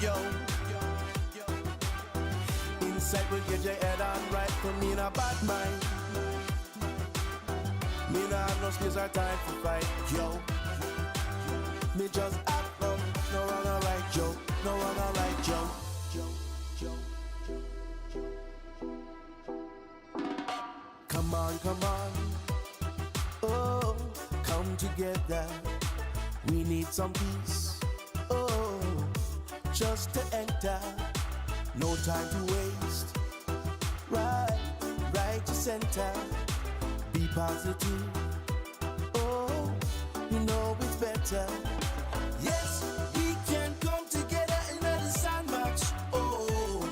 yo. Inside will get your head on right, for me in a bad mind. Me not have no space or time to fight, yo. Me just act up, no one alright, yo. No one alright, yo. Come on, come on. Oh, come together. We need some peace. Oh, just to enter. No time to waste. Right to center. Be positive. Oh, you know it's better. Yes, we can come together in the sandbox. Oh,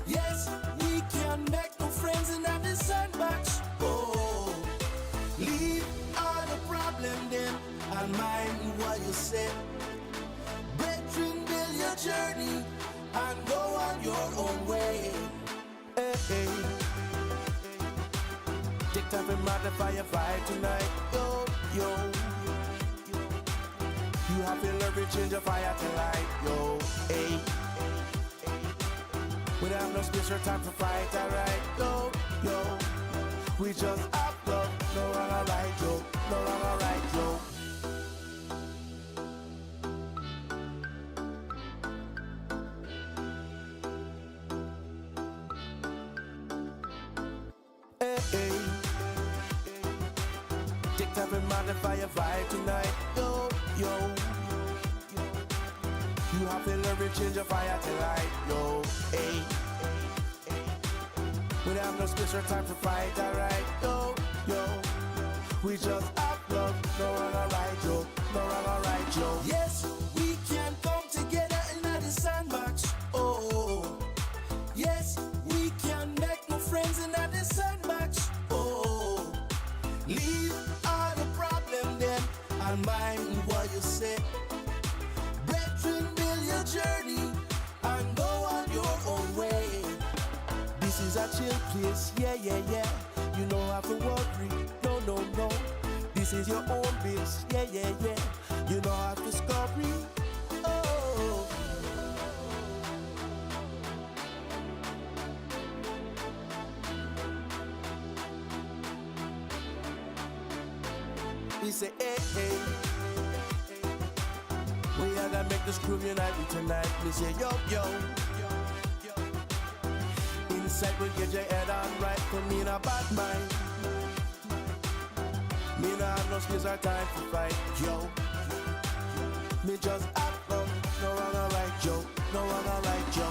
yes, we can make new friends in the sandbox. Oh, leave all the problem then and mind what you said. Brethren, build your journey and go on your own way. Hey, hey. Take time to modify your fight tonight, yo, yo. You have to learn to change your fire to light, yo, hey. We don't have no space or time for fight, alright, yo, yo. We just have love, no one alright, yo, no one alright, yo. Take time and modify your vibe tonight, yo, yo. You have to learn to change your fire to light, yo, hey. We don't have no space or time to fight, alright, yo, yo. We just have love, no one alright, yo, no one alright, yo. Yes, we can come together in the sandbox, oh. Yes, we can make new friends in the sandbox, oh. Leave all the problem then and mind what you say. Brethren, build your journey and go on your own way. This is a chill place, yeah, yeah, yeah. You don't have to worry, no, no, no. This is your own base, yeah, yeah, yeah. You don't have to scurry, oh. We say, hey, hey. We are gonna make this groove unite tonight. We say, yo, yo. Inside will get your head on right, for me in a bad mind. Me not have no space or time to fight, yo. Me just act up, no one alright, yo. No one alright, yo.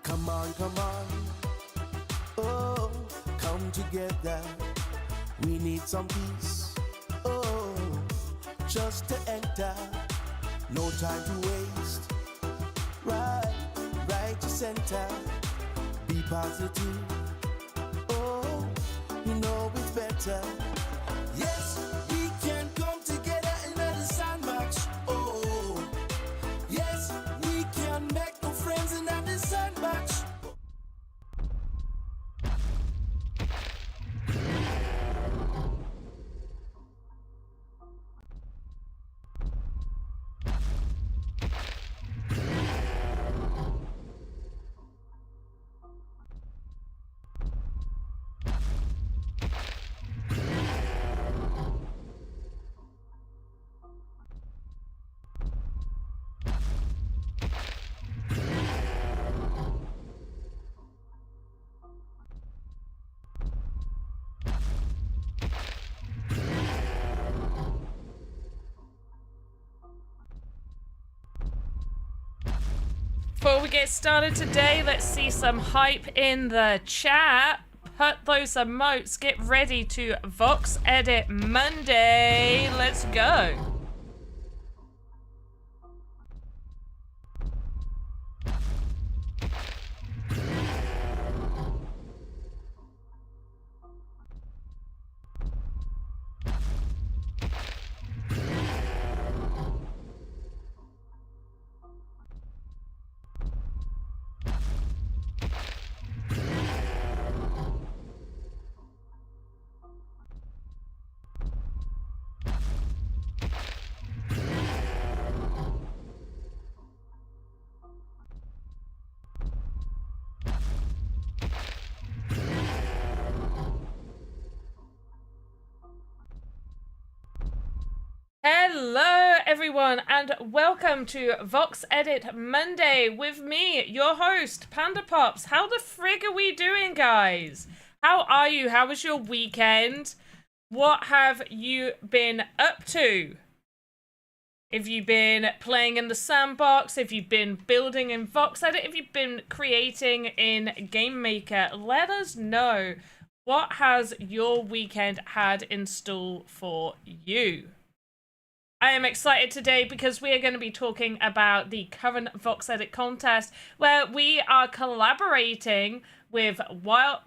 Come on, come on. Oh, come together. We need some peace. Oh, just to enter. No time to waste. Right to center. Be positive. Oh, you know it's better. Yes, we can come together in the sandbox. Oh, yes, we can make new friends in the sandbox. Before we get started today, let's see some hype in the chat. Put those emotes. Get ready to VoxEdit Monday. Let's go. Hello everyone and welcome to VoxEdit Monday with me, your host, Panda Pops. How the frig are we doing, guys? How are you? How was your weekend? What have you been up to? Have you been playing in the Sandbox? Have you been building in VoxEdit? Have you been creating in Game Maker? Let us know. What has your weekend had in store for you? I am excited today because we are going to be talking about the current VoxEdit contest where we are collaborating with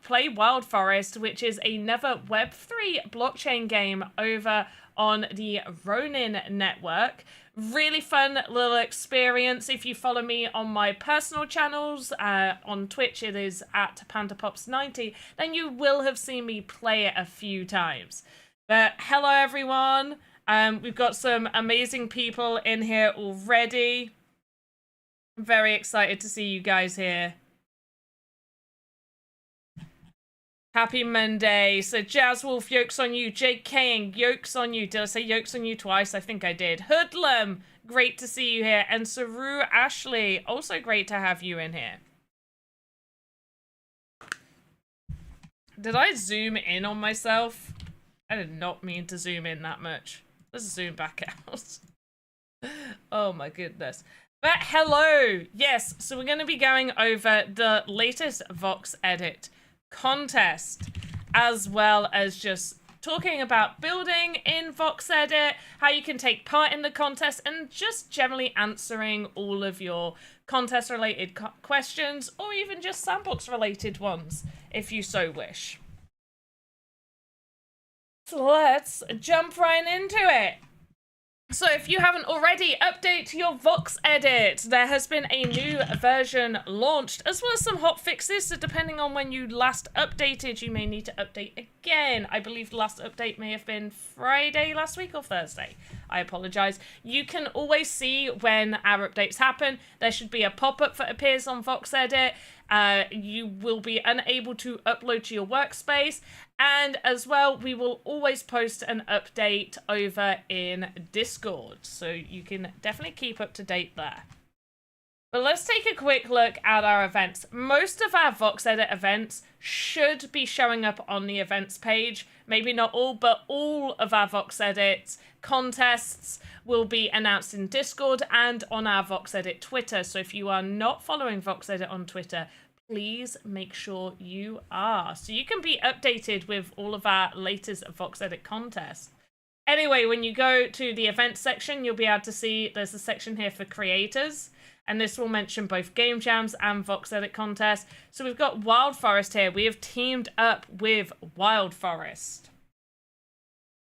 Play Wild Forest, which is another Web3 blockchain game over on the Ronin network. Really fun little experience. If you follow me on my personal channels, on Twitch it is at PandaPops90, then you will have seen me play it a few times. But hello everyone. We've got some amazing people in here already. I'm very excited to see you guys here. Happy Monday. So Jazz Wolf, yokes on you. Jake Kane, yokes on you. Did I say yokes on you twice? I think I did. Hoodlum, great to see you here. And Saru Ashley, also great to have you in here. Did I zoom in on myself? I did not mean to zoom in that much. Let's zoom back out. Oh my goodness. But hello! Yes, so we're going to be going over the latest VoxEdit contest, as well as just talking about building in VoxEdit, how you can take part in the contest, and just generally answering all of your contest-related questions, or even just Sandbox-related ones, if you so wish. So let's jump right into it. So if you haven't already, update your VoxEdit. There has been a new version launched, as well as some hot fixes, so depending on when you last updated, you may need to update again. I believe the last update may have been Friday last week or Thursday. I apologize. You can always see when our updates happen. There should be a pop-up that appears on VoxEdit. You will be unable to upload to your workspace, and as well we will always post an update over in Discord, so you can definitely keep up to date there. But let's take a quick look at our events. Most of our VoxEdit events should be showing up on the events page. Maybe not all, but all of our VoxEdit contests will be announced in Discord and on our VoxEdit Twitter. So if you are not following VoxEdit on Twitter, please make sure you are, so you can be updated with all of our latest VoxEdit contests. Anyway, when you go to the events section, you'll be able to see there's a section here for creators, and this will mention both game jams and VoxEdit contests. So we've got Wild Forest here. We have teamed up with Wild Forest.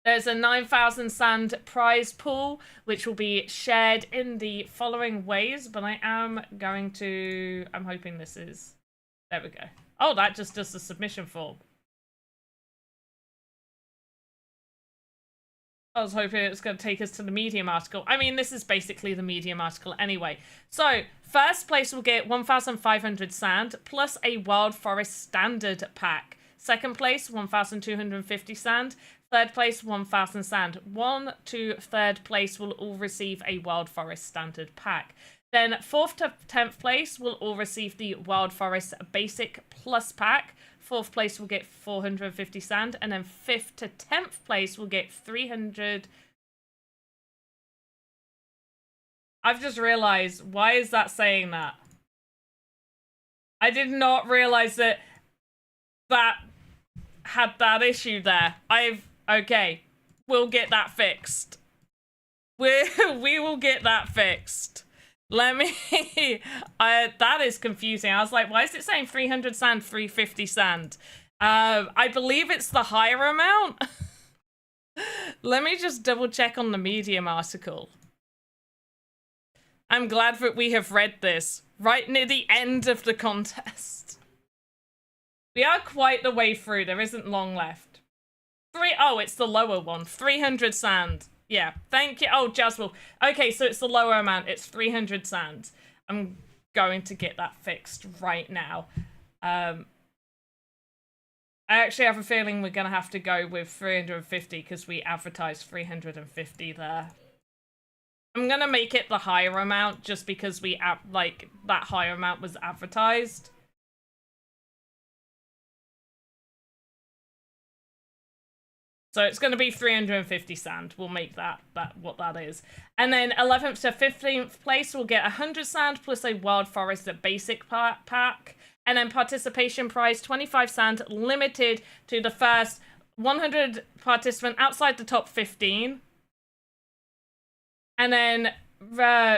There's a 9,000 sand prize pool, which will be shared in the following ways, but I'm hoping this is, there we go. Oh, that just does the submission form. I was hoping it was going to take us to the Medium article. I mean, this is basically the Medium article anyway. So, first place will get 1,500 sand, plus a Wild Forest standard pack. Second place, 1,250 sand. Third place, 1,000 sand. 1 to 3rd place will all receive a Wild Forest standard pack. Then 4th to 10th place will all receive the Wild Forest Basic Plus pack. 4th place will get 450 sand, and then 5th to 10th place will get 300. I've just realized, why is that saying that? I did not realize that had that issue there. Okay, we'll get that fixed. We will get that fixed. Let me, that is confusing. I was like, why is it saying 300 sand, 350 sand? I believe it's the higher amount. Let me just double check on the Medium article. I'm glad that we have read this right near the end of the contest. We are quite the way through. There isn't long left. Oh, it's the lower one. 300 sand. Yeah, thank you. Oh, Jaswell. Okay, so it's the lower amount. It's 300 sand. I'm going to get that fixed right now. I actually have a feeling we're going to have to go with 350 because we advertised 350 there. I'm gonna make it the higher amount just because we like that higher amount was advertised. So it's going to be 350 sand. We'll make that what that is. And then 11th to 15th place will get 100 sand plus a Wild Forest basic pack. And then participation prize 25 sand, limited to the first 100 participant outside the top 15. And then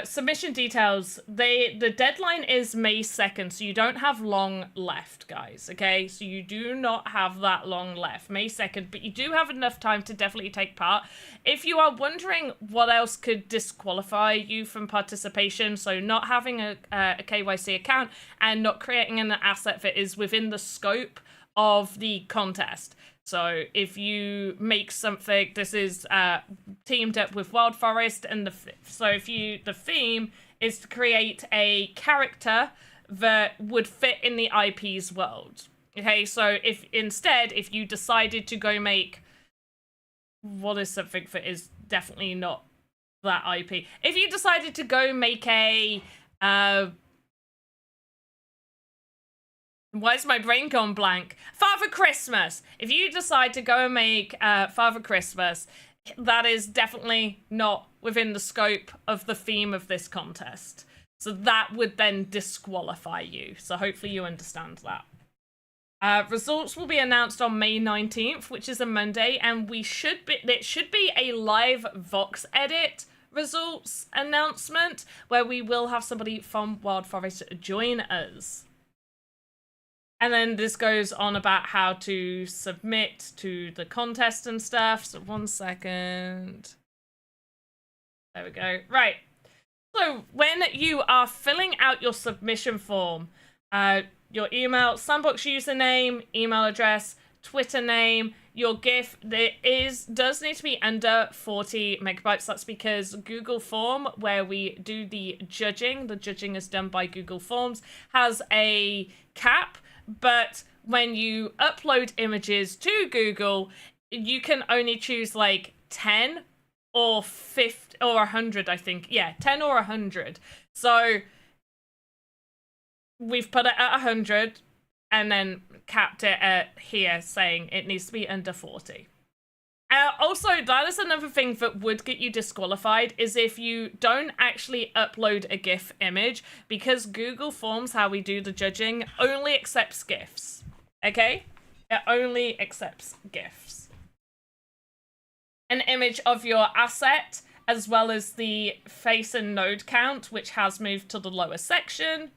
submission details, the deadline is May 2nd, so you don't have long left, guys, okay? So you do not have that long left, May 2nd, but you do have enough time to definitely take part. If you are wondering what else could disqualify you from participation, so not having a KYC account and not creating an asset that is within the scope of the contest. So if you make something, this is teamed up with Wild Forest, and the theme is to create a character that would fit in the IP's world. Okay, so if you decided to go make, what is something that is definitely not that IP? If you decided to go make a why is my brain gone blank? Father Christmas! If you decide to go and make Father Christmas, that is definitely not within the scope of the theme of this contest. So that would then disqualify you. So hopefully you understand that. Results will be announced on May 19th, which is a Monday, and it should be a live VoxEdit results announcement where we will have somebody from Wild Forest join us. And then this goes on about how to submit to the contest and stuff. So 1 second. There we go. Right. So when you are filling out your submission form, your email, Sandbox username, email address, Twitter name, your GIF, does need to be under 40 megabytes. That's because Google Form, where we do the judging is done by Google Forms, has a cap. But when you upload images to Google, you can only choose like 10 or 50 or 100, I think. Yeah, 10 or 100. So we've put it at 100 and then capped it at here, saying it needs to be under 40. Also, that is another thing that would get you disqualified, is if you don't actually upload a GIF image, because Google Forms, how we do the judging, only accepts GIFs. Okay? It only accepts GIFs. An image of your asset, as well as the face and node count, which has moved to the lower section.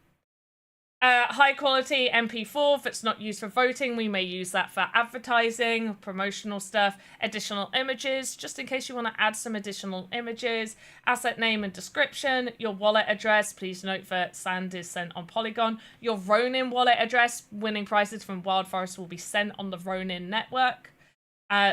High quality MP4 that's not used for voting. We may use that for advertising, promotional stuff. Additional images, just in case you want to add some additional images. Asset name and description. Your wallet address. Please note that sand is sent on Polygon. Your Ronin wallet address. Winning prizes from Wild Forest will be sent on the Ronin network.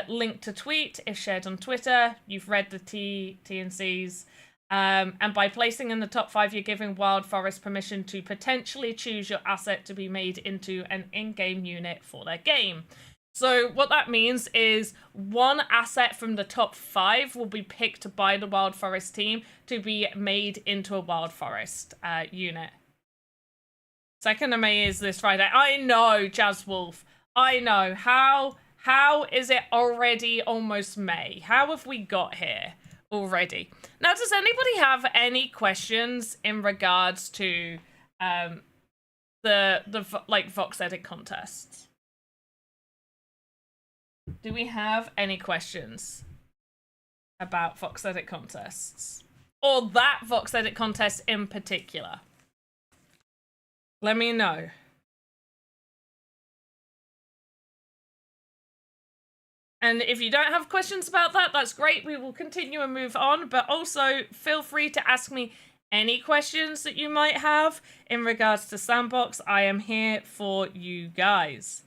Link to tweet if shared on Twitter. You've read the T&Cs. And by placing in the top 5, you're giving Wild Forest permission to potentially choose your asset to be made into an in-game unit for their game. So what that means is one asset from the top 5 will be picked by the Wild Forest team to be made into a Wild Forest unit. 2nd of May is this Friday. I know, Jazz Wolf. I know. How is it already almost May? How have we got here already? Now, does anybody have any questions in regards to the VoxEdit contests? Do we have any questions about VoxEdit contests? Or that VoxEdit contest in particular? Let me know. And if you don't have questions about that, that's great. We will continue and move on. But also, feel free to ask me any questions that you might have in regards to Sandbox. I am here for you guys.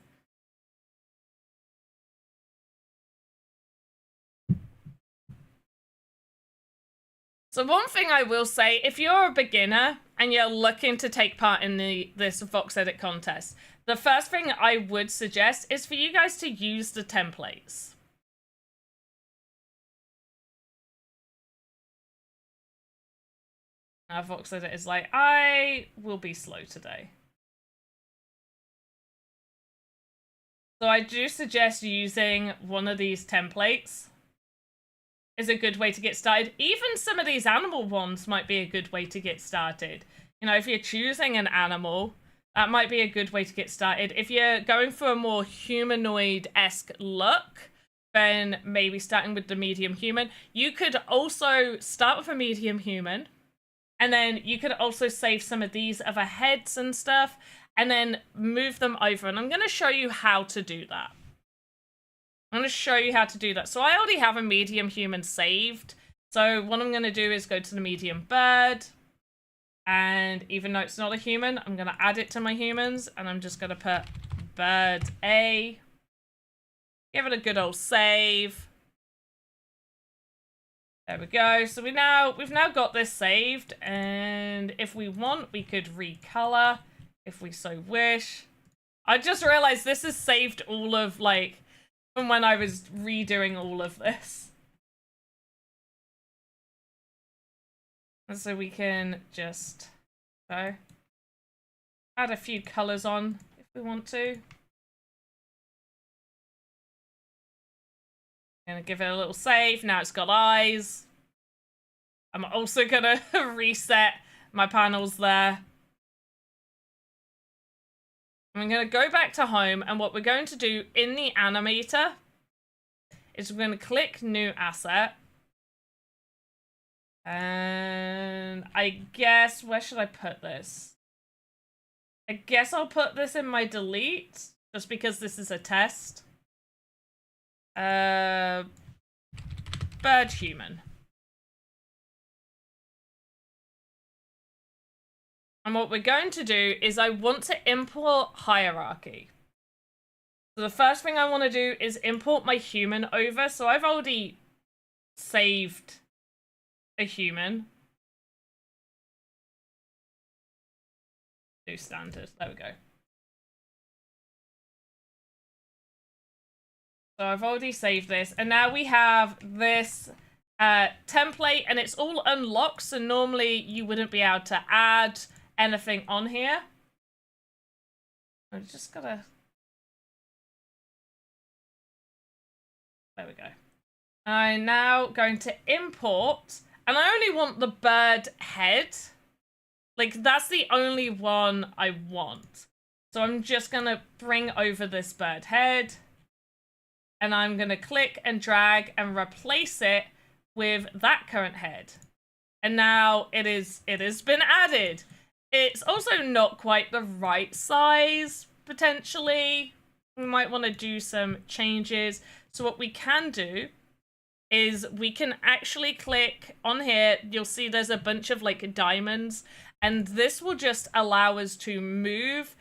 So one thing I will say, if you're a beginner and you're looking to take part in this VoxEdit contest, the first thing I would suggest is for you guys to use the templates. VoxEdit is like, I will be slow today. So I do suggest using one of these templates is a good way to get started. Even some of these animal ones might be a good way to get started. You know, if you're choosing an animal, that might be a good way to get started. If you're going for a more humanoid-esque look, then maybe starting with the medium human. You could also start with a medium human, and then you could also save some of these other heads and stuff, and then move them over. And I'm going to show you how to do that. I'm going to show you how to do that. So I already have a medium human saved. So what I'm going to do is go to the medium bird. And even though it's not a human, I'm going to add it to my humans. And I'm just going to put bird A. Give it a good old save. There we go. So we've now got this saved. And if we want, we could recolor if we so wish. I just realized this is saved all of, like, from when I was redoing all of this. And so we can just add a few colors on if we want to. Gonna give it a little save. Now it's got eyes. I'm also gonna reset my panels there. I'm going to go back to home, and what we're going to do in the animator is we're going to click new asset. And I guess, where should I put this? I guess I'll put this in my delete, just because this is a test. Bird human. And what we're going to do is I want to import hierarchy. So the first thing I want to do is import my human over. So I've already saved a human. Do standard. There we go. So I've already saved this. And now we have this template, and it's all unlocked. So normally you wouldn't be able to add anything on here. I'm just gotta... There we go. I'm now going to import, and I only want the bird head. Like, that's the only one I want. So I'm just gonna bring over this bird head, and I'm gonna click and drag and replace it with that current head. And now it has been added. It's also not quite the right size, potentially. We might want to do some changes. So what we can do is we can actually click on here. You'll see there's a bunch of like diamonds, and this will just allow us to move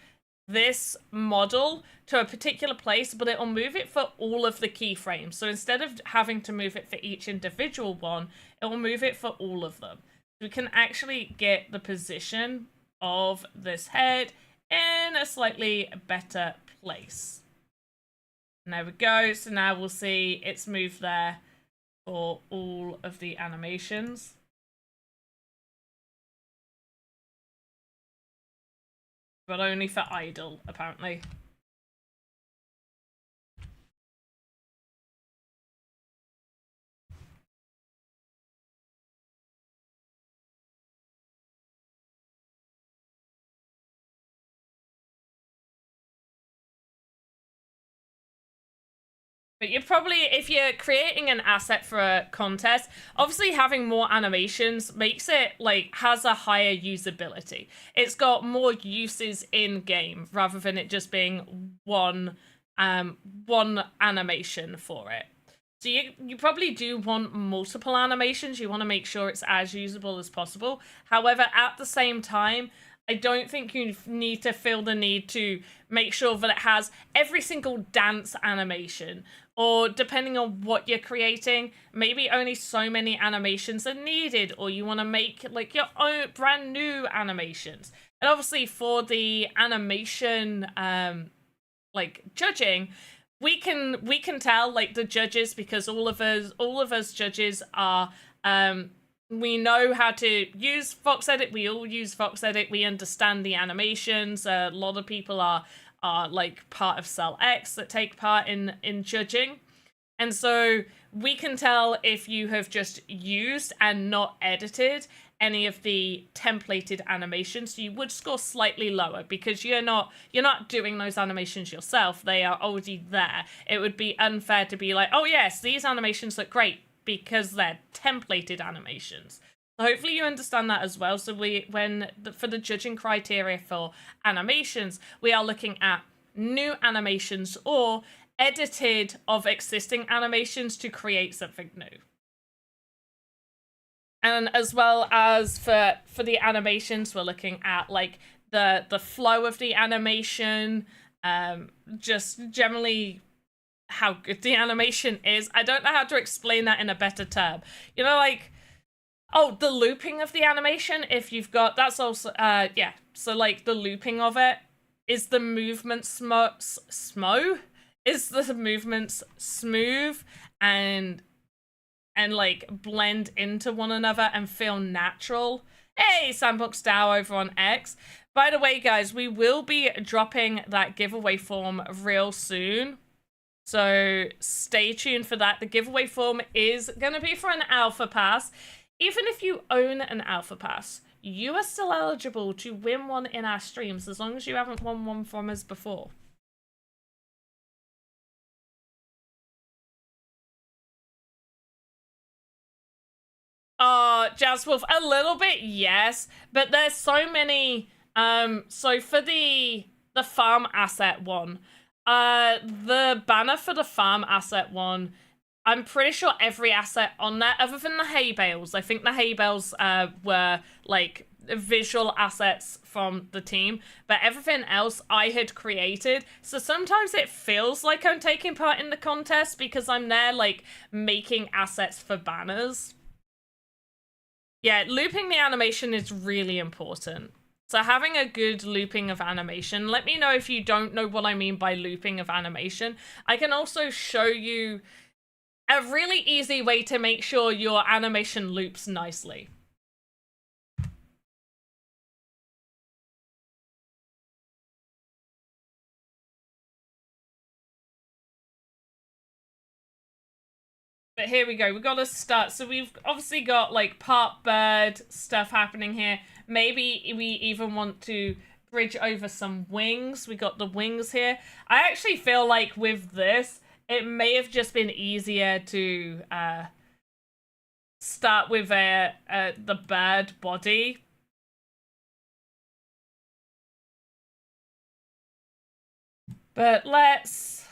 this model to a particular place, but it will move it for all of the keyframes. So instead of having to move it for each individual one, it will move it for all of them. We can actually get the position of this head in a slightly better place. And there we go. So now we'll see it's moved there for all of the animations. But only for idle, apparently. But you're probably, if you're creating an asset for a contest, obviously having more animations makes it, like, has a higher usability. It's got more uses in game rather than it just being one animation for it. So you probably do want multiple animations. You want to make sure it's as usable as possible. However, at the same time, I don't think you need to feel the need to make sure that it has every single dance animation, or depending on what you're creating, maybe only so many animations are needed, or you want to make like your own brand new animations. And obviously for the animation like judging, we can tell like the judges, because all of us judges are we know how to use VoxEdit. We all use VoxEdit. We understand the animations. A lot of people are like part of Cell X that take part in judging. And so we can tell if you have just used and not edited any of the templated animations. So you would score slightly lower because you're not doing those animations yourself. They are already there. It would be unfair to be like, oh yes, these animations look great because they're templated animations. So hopefully you understand that as well. So for the judging criteria for animations, we are looking at new animations or edited of existing animations to create something new. And as well as for the animations, we're looking at like the flow of the animation, just generally how good the animation is. I don't know how to explain that in a better term. You know, like, oh, the looping of the animation, if you've got, that's also, yeah. So like the looping of it, is the movement is the movements smooth and like blend into one another and feel natural? Hey, Sandbox DAO over on X. By the way, guys, we will be dropping that giveaway form real soon. So stay tuned for that. The giveaway form is going to be for an alpha pass. Even if you own an alpha pass, you are still eligible to win one in our streams as long as you haven't won one from us before. Jazz Wolf, a little bit, yes, but there's so many. So for the farm asset one, the banner for the farm asset one, I'm pretty sure every asset on there, other than the hay bales, I think the hay bales were like visual assets from the team, but everything else I had created. So sometimes it feels like I'm taking part in the contest because I'm there like making assets for banners. Yeah, looping the animation is really important. So having a good looping of animation, let me know if you don't know what I mean by looping of animation. I can also show you a really easy way to make sure your animation loops nicely. But here we go, we got to start. So we've obviously got like part bird stuff happening here. Maybe we even want to bridge over some wings. We got the wings here. I actually feel like with this, it may have just been easier to start with the bird body. But let's...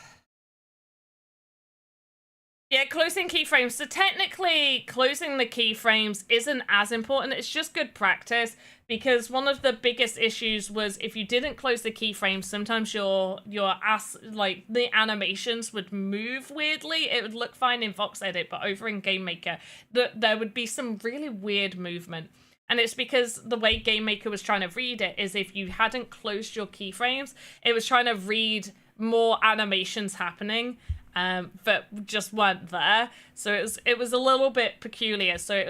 Yeah, closing keyframes. So technically, closing the keyframes isn't as important. It's just good practice because one of the biggest issues was if you didn't close the keyframes, sometimes like the animations would move weirdly. It would look fine in VoxEdit, but over in Game Maker, there would be some really weird movement. And it's because the way Game Maker was trying to read it is if you hadn't closed your keyframes, it was trying to read more animations happening. But just weren't there, so it was a little bit peculiar. So it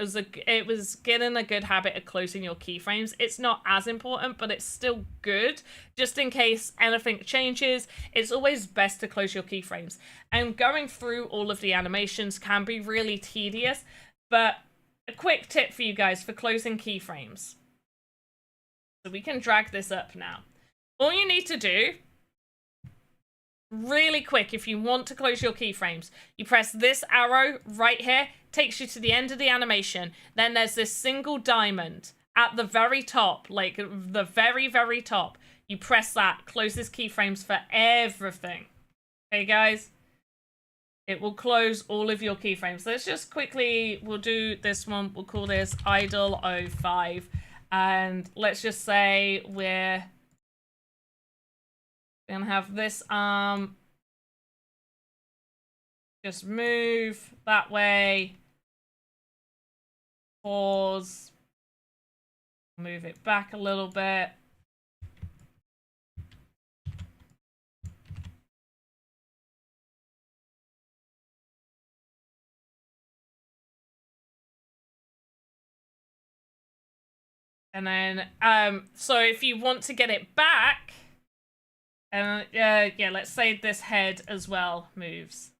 was getting a good habit of closing your keyframes. It's not as important, but it's still good. Just in case anything changes, it's always best to close your keyframes. And going through all of the animations can be really tedious, but a quick tip for you guys for closing keyframes. So we can drag this up now. All you need to do, really quick, if you want to close your keyframes, you press this arrow right here, takes you to the end of the animation. Then there's this single diamond at the very top, like the very, very top. You press that, closes keyframes for everything. Okay, guys? It will close all of your keyframes. Let's just quickly, we'll do this one. We'll call this idle 05. And let's just say we're gonna have this arm just move that way, pause, move it back a little bit, And then, so if you want to get it back, yeah, let's say this head as well moves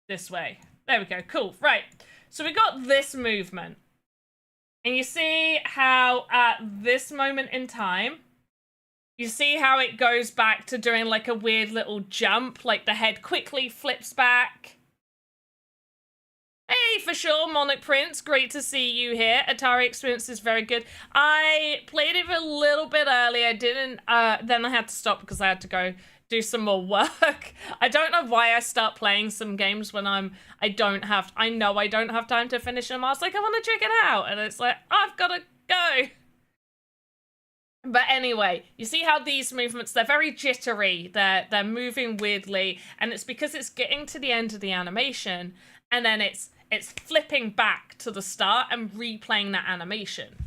this way. There we go, cool, right. So we got this movement. And you see how at this moment in time, you see how it goes back to doing like a weird little jump, like the head quickly flips back. Hey, for sure, Monarch Prince, great to see you here. Atari experience is very good. I played it a little bit early. I didn't, then I had to stop because I had to go do some more work. I don't know why I start playing some games when I know I don't have time to finish them. I was like, I want to check it out. And it's like, I've got to go. But anyway, you see how these movements, they're very jittery. They're moving weirdly. And it's because it's getting to the end of the animation. And then it's flipping back to the start and replaying that animation.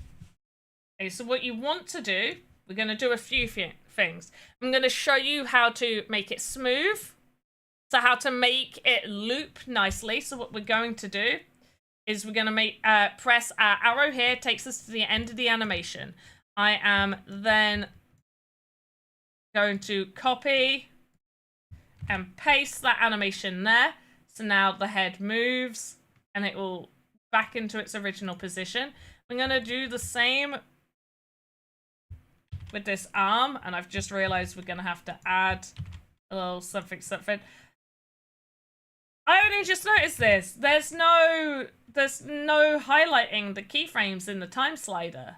Okay, so what you want to do, we're going to do a few things. I'm going to show you how to make it smooth. So how to make it loop nicely. So what we're going to do is we're going to press our arrow here, takes us to the end of the animation. I am then going to copy and paste that animation there. So now the head moves and it will back into its original position. I'm going to do the same with this arm, and I've just realized we're going to have to add a little something. I only just noticed this. There's no highlighting the keyframes in the time slider.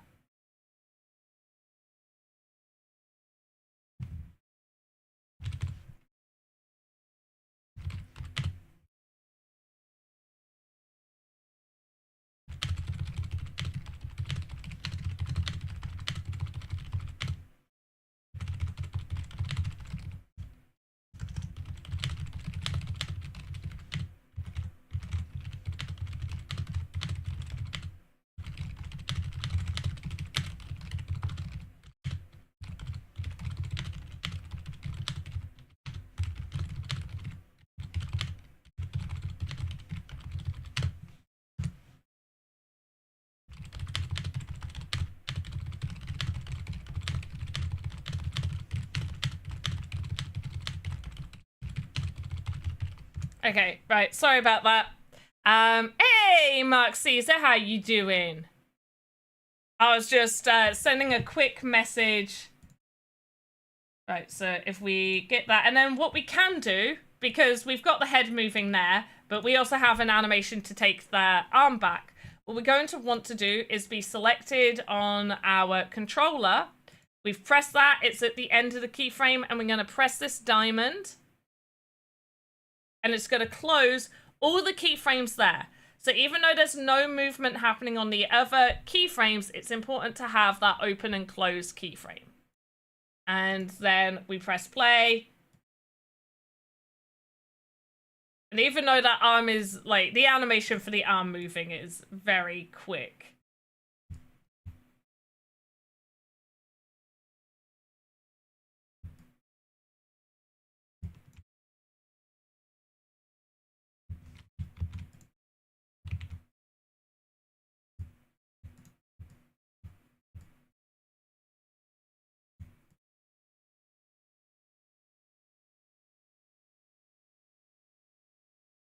Okay, right, sorry about that. Hey, Mark Caesar, how you doing? I was just sending a quick message. Right, so if we get that, and then what we can do, because we've got the head moving there, but we also have an animation to take the arm back. What we're going to want to do is be selected on our controller. We've pressed that, it's at the end of the keyframe, and we're going to press this diamond. And it's going to close all the keyframes there. So even though there's no movement happening on the other keyframes, it's important to have that open and close keyframe. And then we press play. And even though that arm is, like, the animation for the arm moving is very quick.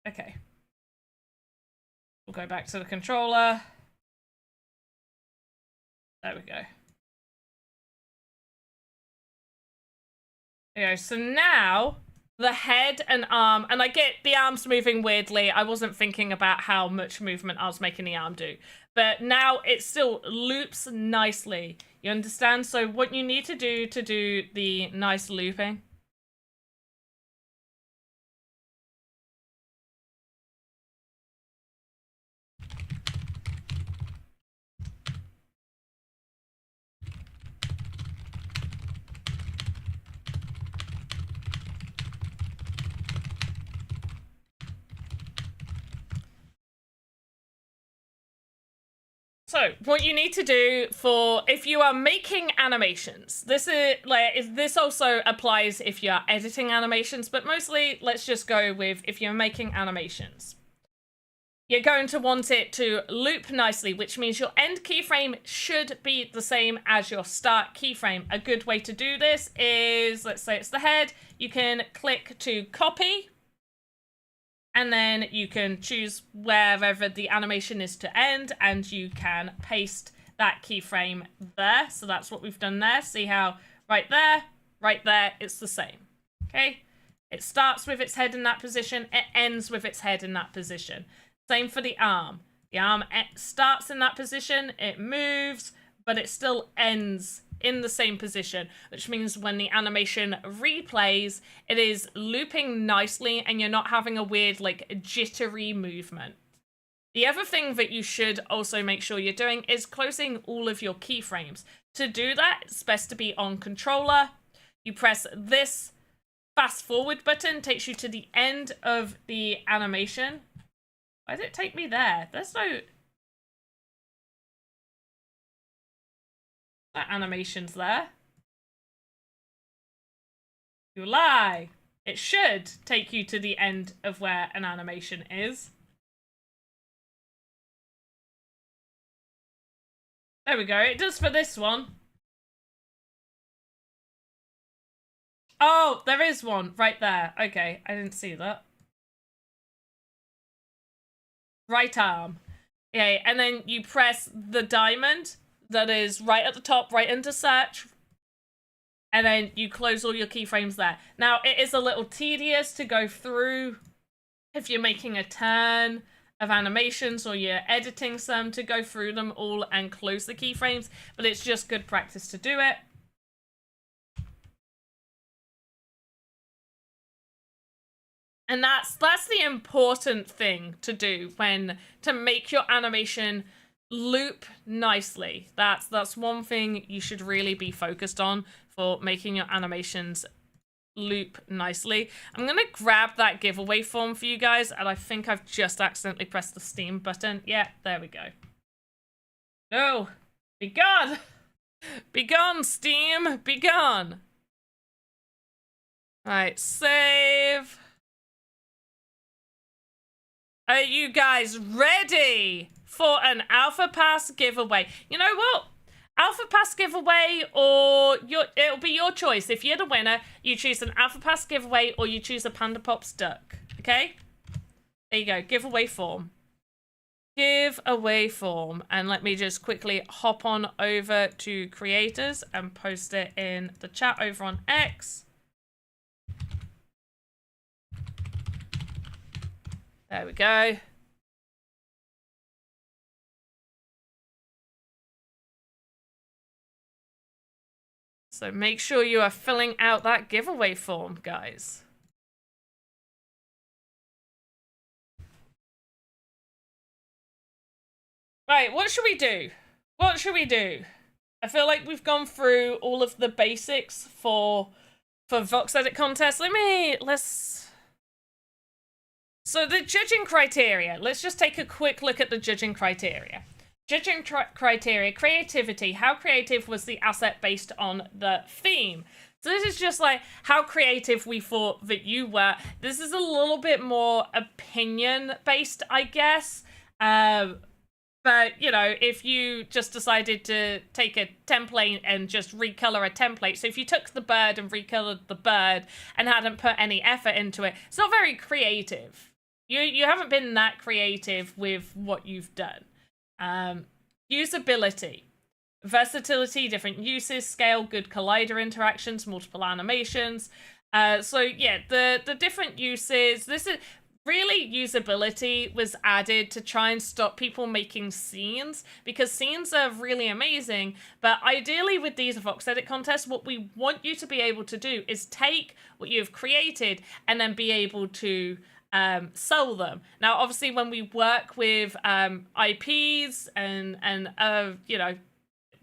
Okay. We'll go back to the controller. There we go. There we go. So now the head and arm, and I get the arms moving weirdly. I wasn't thinking about how much movement I was making the arm do. But now it still loops nicely. You understand? So what you need to do the nice looping. So what you need to do for if you are making animations, this also applies if you're editing animations, but mostly let's just go with if you're making animations. you're going to want it to loop nicely, which means your end keyframe should be the same as your start keyframe. A good way to do this is, let's say it's the head, you can click to copy, and then you can choose wherever the animation is to end, and you can paste that keyframe there. So that's what we've done there. See how right there, it's the same, okay? It starts with its head in that position, it ends with its head in that position. Same for the arm. The arm starts in that position, it moves, but it still ends in the same position, which means when the animation replays, it is looping nicely and you're not having a weird, like, jittery movement. The other thing that you should also make sure you're doing is closing all of your keyframes. To do that, it's best to be on controller. You press this fast forward button, takes you to the end of the animation. Why did it take me there? There's no... That animation's there. You lie. It should take you to the end of where an animation is. There we go. It does for this one. Oh, there is one right there. Okay, I didn't see that. Right arm. Okay, and then you press the diamond that is right at the top, right under search. And then you close all your keyframes there. Now, it is a little tedious to go through if you're making a turn of animations or you're editing some, to go through them all and close the keyframes, but it's just good practice to do it. And that's the important thing to do to make your animation loop nicely. That's one thing you should really be focused on for making your animations loop nicely. I'm gonna grab that giveaway form for you guys, and I think I've just accidentally pressed the Steam button. Yeah, there we go. No, be gone! Be gone, Steam! Be gone! Alright, save. Are you guys ready for an Alpha Pass giveaway? You know what? Alpha Pass giveaway, or it'll be your choice. If you're the winner, you choose an Alpha Pass giveaway or you choose a Panda Pops duck. Okay? There you go. Giveaway form. Giveaway form. And let me just quickly hop on over to creators and post it in the chat over on X. There we go. So make sure you are filling out that giveaway form, guys. Right, what should we do? What should we do? I feel like we've gone through all of the basics for VoxEdit contest. So the judging criteria, let's just take a quick look at the judging criteria. Judging criteria, creativity. How creative was the asset based on the theme? So this is just like how creative we thought that you were. This is a little bit more opinion based, I guess. But, you know, if you just decided to take a template and just recolor a template, so if you took the bird and recolored the bird and hadn't put any effort into it, it's not very creative. You haven't been that creative with what you've done. Usability, versatility, different uses, scale, good collider interactions, multiple animations. So yeah, the different uses. This is really, usability was added to try and stop people making scenes, because scenes are really amazing, but ideally with these VoxEdit contests, what we want you to be able to do is take what you've created and then be able to sell them. Now, obviously, when we work with IPs and you know,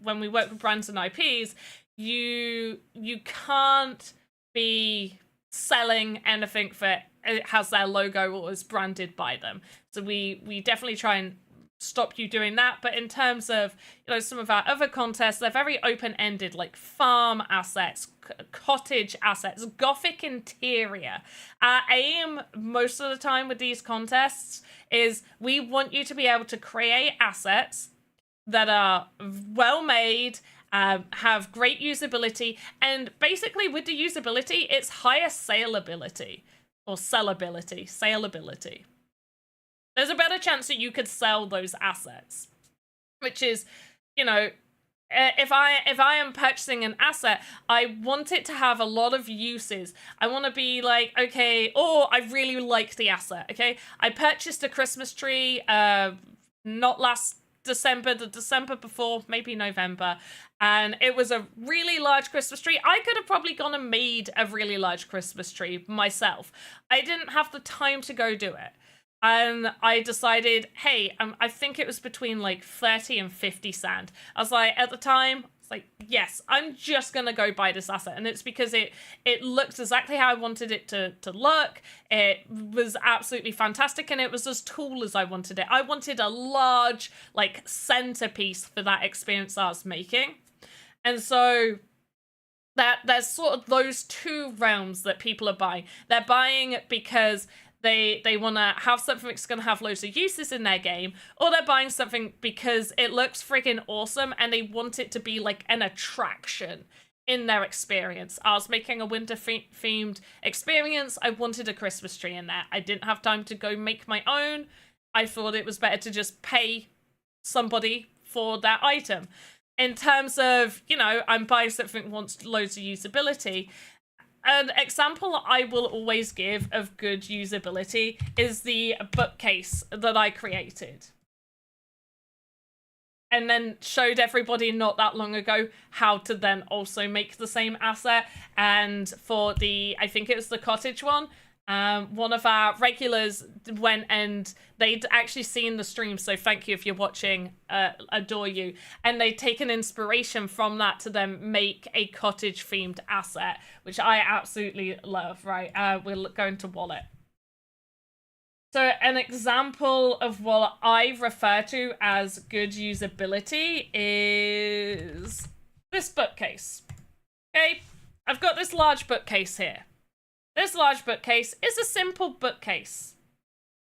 when we work with brands and IPs, you can't be selling anything that it has their logo or is branded by them. So we definitely try and stop you doing that. But in terms of, you know, some of our other contests, they're very open-ended, like farm assets, cottage assets, gothic interior. Our aim most of the time with these contests is we want you to be able to create assets that are well made, have great usability, and basically with the usability, it's higher saleability or saleability. There's a better chance that you could sell those assets, which is, you know, if I am purchasing an asset, I want it to have a lot of uses. I want to be like, okay, I really like the asset. Okay, I purchased a Christmas tree, not last December, the December before, maybe November, and it was a really large Christmas tree. I could have probably gone and made a really large Christmas tree myself. I didn't have the time to go do it. And I decided, hey, I think it was between like 30 and 50 sand. I was like, at the time, it's like, yes, I'm just going to go buy this asset. And it's because it looked exactly how I wanted it to look. It was absolutely fantastic. And it was as tall as I wanted it. I wanted a large, like, centerpiece for that experience I was making. And so there's sort of those two realms that people are buying. They're buying because they want to have something that's going to have loads of uses in their game, or they're buying something because it looks freaking awesome and they want it to be like an attraction in their experience. I was making a winter themed experience. I wanted a Christmas tree in there. I didn't have time to go make my own. I thought it was better to just pay somebody for that item. In terms of, you know, I'm buying something that wants loads of usability. An example I will always give of good usability is the bookcase that I created. And then showed everybody not that long ago how to then also make the same asset. And for the, I think it was the cottage one, one of our regulars went and they'd actually seen the stream, so thank you if you're watching, adore you. And they'd taken inspiration from that to then make a cottage themed asset, which I absolutely love, right? We'll go into wallet. So an example of what I refer to as good usability is this bookcase. Okay, I've got this large bookcase here. This large bookcase is a simple bookcase.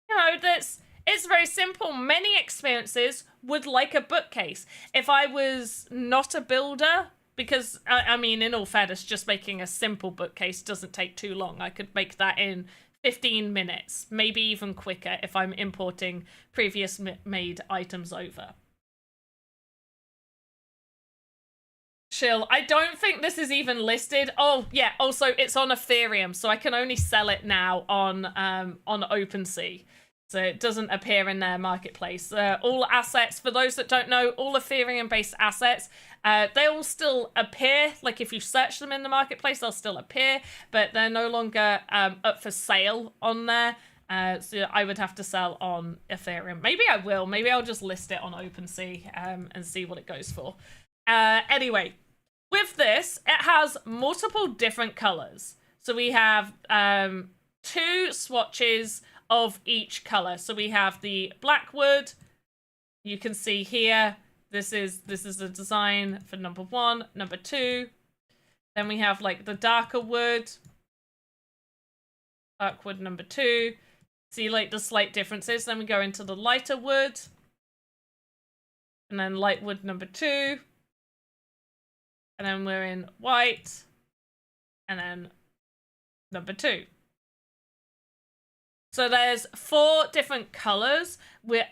You know, it's very simple. Many experiences would like a bookcase. If I was not a builder, because, I mean, in all fairness, just making a simple bookcase doesn't take too long. I could make that in 15 minutes, maybe even quicker if I'm importing previous made items over. Chill. I don't think this is even listed. Oh, yeah. Also, it's on Ethereum, so I can only sell it now on OpenSea. So it doesn't appear in their marketplace. All assets, for those that don't know, all Ethereum-based assets, they all still appear. Like, if you search them in the marketplace, they'll still appear, but they're no longer up for sale on there. So I would have to sell on Ethereum. Maybe I will. Maybe I'll just list it on OpenSea and see what it goes for. Anyway, with this, it has multiple different colors. So we have 2 swatches of each color. So we have the black wood. You can see here, this is the design for number 1, number 2. Then we have like the darker wood. Dark wood number 2. See like the slight differences. Then we go into the lighter wood. And then light wood number 2. And then we're in white. And then number 2. So there's 4 different colors with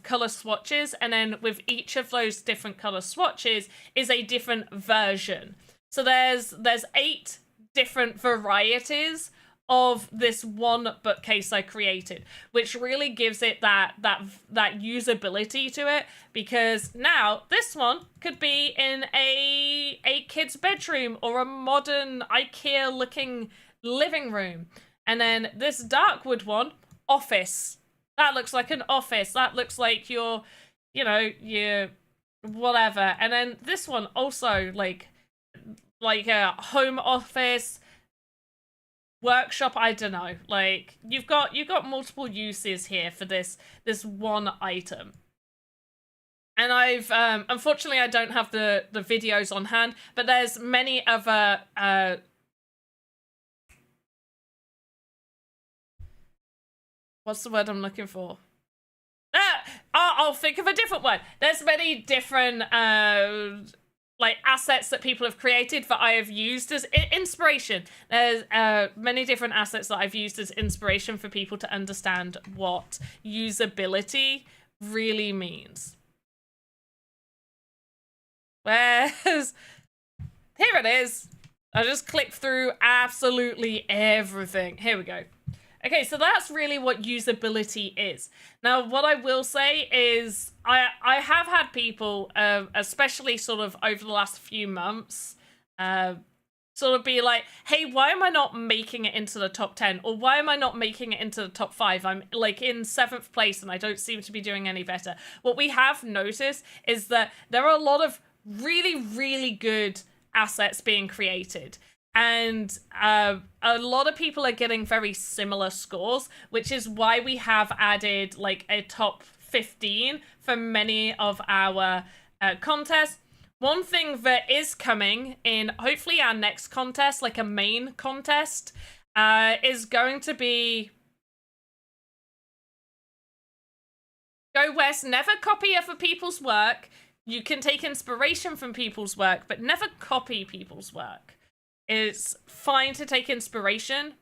color swatches, and then with each of those different color swatches is a different version. So there's 8 different varieties of this one bookcase I created, which really gives it that usability to it, because now this one could be in a kid's bedroom or a modern IKEA looking living room. And then this dark wood one, office. That looks like an office. That looks like your whatever. And then this one also like a home office, workshop. I don't know. Like you've got multiple uses here for this one item. And I've, unfortunately I don't have the videos on hand, but there's many other, what's the word I'm looking for? I'll think of a different one. There's many different, like assets that people have created that I have used as inspiration. There's many different assets that I've used as inspiration for people to understand what usability really means. Where's... Here it is. I just clicked through absolutely everything. Here we go. Okay, so that's really what usability is. Now, what I will say is I have had people, especially sort of over the last few months, sort of be like, hey, why am I not making it into the top 10? Or why am I not making it into the top 5? I'm like in 7th place and I don't seem to be doing any better. What we have noticed is that there are a lot of really, really good assets being created. And a lot of people are getting very similar scores, which is why we have added like a top 15 for many of our contests. One thing that is coming in, hopefully our next contest, like a main contest, is going to be... Go West, never copy other people's work. You can take inspiration from people's work, but never copy people's work. It's fine to take inspiration.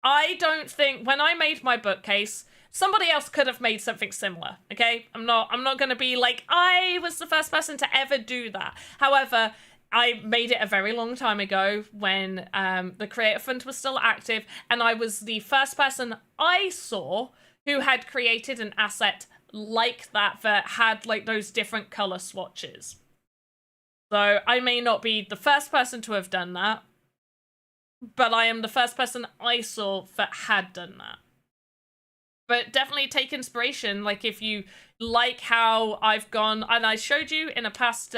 I don't think, when I made my bookcase, somebody else could have made something similar, okay? I'm not going to be like, I was the first person to ever do that. However, I made it a very long time ago when the Creator Fund was still active, and I was the first person I saw who had created an asset like that had like those different color swatches. So I may not be the first person to have done that, but I am the first person I saw that had done that. But definitely take inspiration. Like if you like how I've gone, and I showed you in a past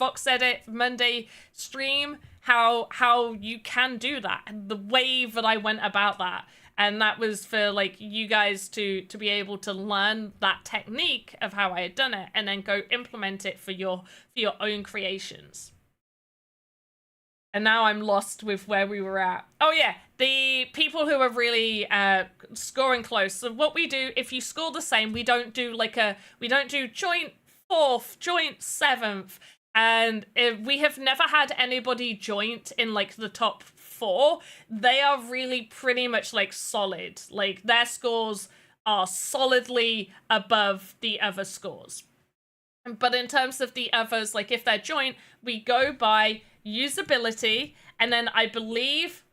VoxEdit Monday stream how you can do that, and the way that I went about that. And that was for like you guys to be able to learn that technique of how I had done it and then go implement it for your own creations. And now I'm lost with where we were at. Oh yeah, the people who are really scoring close. So what we do, if you score the same, we don't do joint 4th, joint 7th. And we have never had anybody joint in like the top 4. They are really pretty much like solid. Like their scores are solidly above the other scores. But in terms of the others, like if they're joint, we go by usability, and then I believe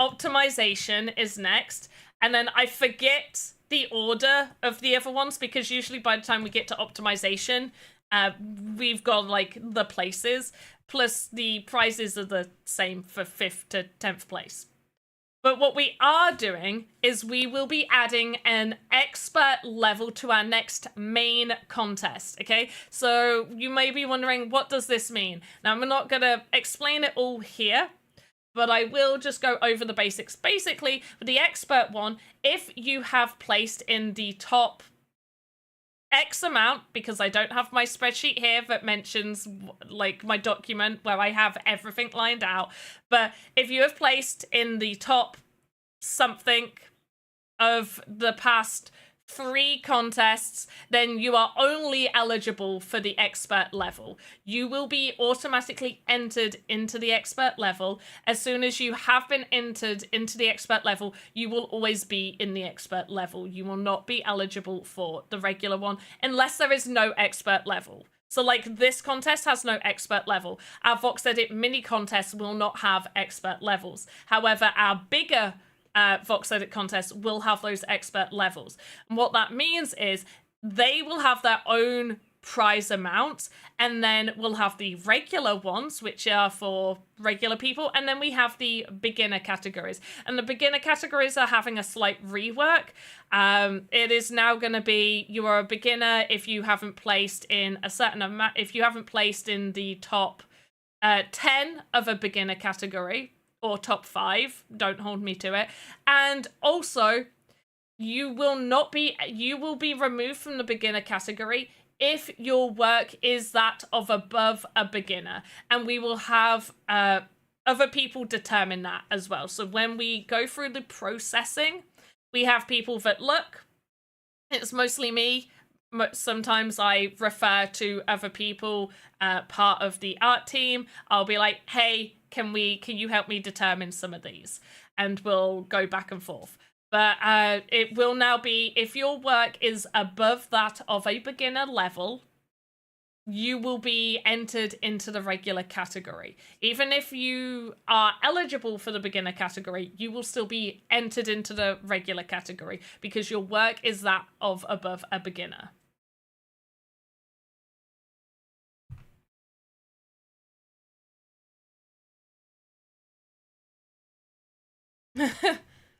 optimization is next, and then I forget the order of the other ones because usually by the time we get to optimization, we've got like the places, plus the prizes are the same for 5th to 10th place. But what we are doing is we will be adding an expert level to our next main contest, okay? So you may be wondering, what does this mean? Now, I'm not going to explain it all here, but I will just go over the basics. Basically, with the expert one, if you have placed in the top X amount, because I don't have my spreadsheet here that mentions like my document where I have everything lined out, but if you have placed in the top something of the past 3 contests, then you are only eligible for the expert level. You will be automatically entered into the expert level. As soon as you have been entered into the expert level, you will always be in the expert level. You will not be eligible for the regular one unless there is no expert level. So like this contest has no expert level. Our VoxEdit mini contest will not have expert levels. However, our bigger VoxEdit contests will have those expert levels. And what that means is they will have their own prize amount, and then we'll have the regular ones, which are for regular people, and then we have the beginner categories. And the beginner categories are having a slight rework. It is now going to be, you are a beginner if you haven't placed in a certain amount, if you haven't placed in the top 10 of a beginner category, or top 5, don't hold me to it. And also, you will be removed from the beginner category if your work is that of above a beginner, and we will have other people determine that as well. So when we go through the processing, we have people that look, it's mostly me. Sometimes I refer to other people, part of the art team. I'll be like, hey, can you help me determine some of these? And we'll go back and forth. But it will now be, if your work is above that of a beginner level, you will be entered into the regular category. Even if you are eligible for the beginner category, you will still be entered into the regular category because your work is that of above a beginner.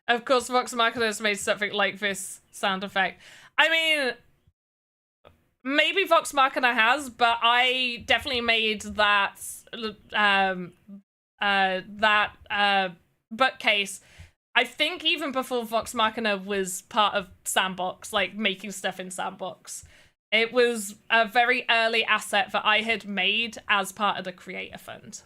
Of course, Vox Machina has made something like this sound effect. I mean, maybe Vox Machina has, but I definitely made that bookcase. I think even before Vox Machina was part of Sandbox, like making stuff in Sandbox. It was a very early asset that I had made as part of the Creator Fund.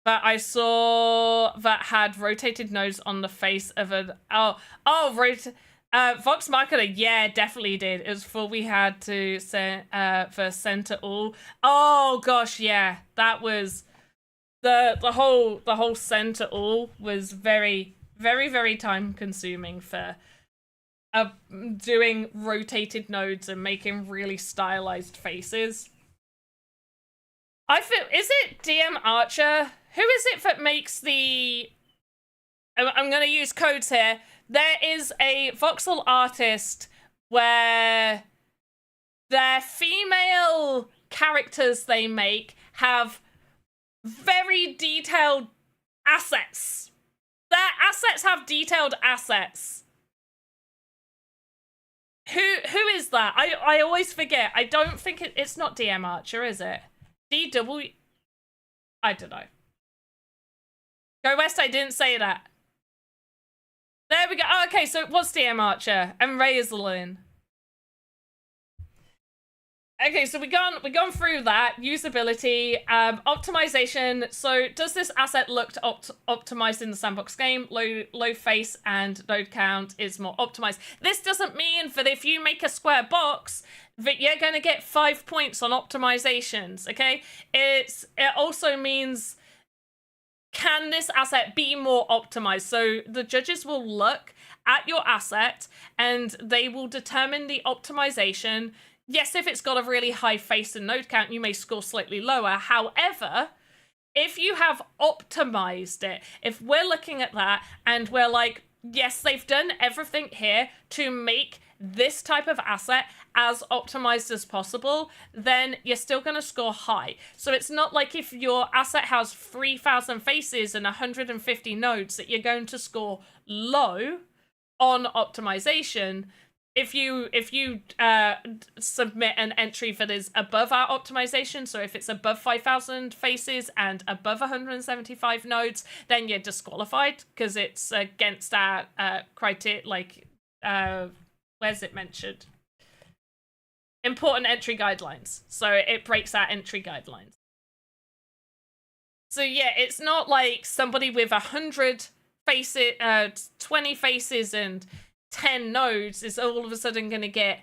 That I saw that had rotated nodes on the face of an Vox Machina, yeah, definitely did. It was before we had to send for center all. Oh gosh, yeah, that was the whole center all was very, very, very time consuming for doing rotated nodes and making really stylized faces. I feel, is it DM Archer? Who is it that makes the... I'm going to use codes here. There is a voxel artist where their female characters they make have very detailed assets. Their assets have detailed assets. Who is that? I always forget. I don't think it's not DM Archer, is it? DW... I don't know. Go West, I didn't say that. There we go. Oh, okay, so it was DM Archer and Razorlin. Okay, so we've gone through that. Usability, optimization. So does this asset look optimized in the sandbox game? Low face and node count is more optimized. This doesn't mean that if you make a square box that you're going to get 5 points on optimizations, okay? It also means, can this asset be more optimized? So the judges will look at your asset and they will determine the optimization. Yes, if it's got a really high face and node count, you may score slightly lower. However, if you have optimized it, if we're looking at that and we're like, yes, they've done everything here to make this type of asset as optimized as possible, then you're still going to score high. So it's not like if your asset has 3,000 faces and 150 nodes that you're going to score low on optimization. If you submit an entry that is above our optimization, so if it's above 5,000 faces and above 175 nodes, then you're disqualified because it's against our criteria, like, where's it mentioned? Important entry guidelines. So it breaks our entry guidelines. So yeah, it's not like somebody with 100 faces, 20 faces and 10 nodes is all of a sudden going to get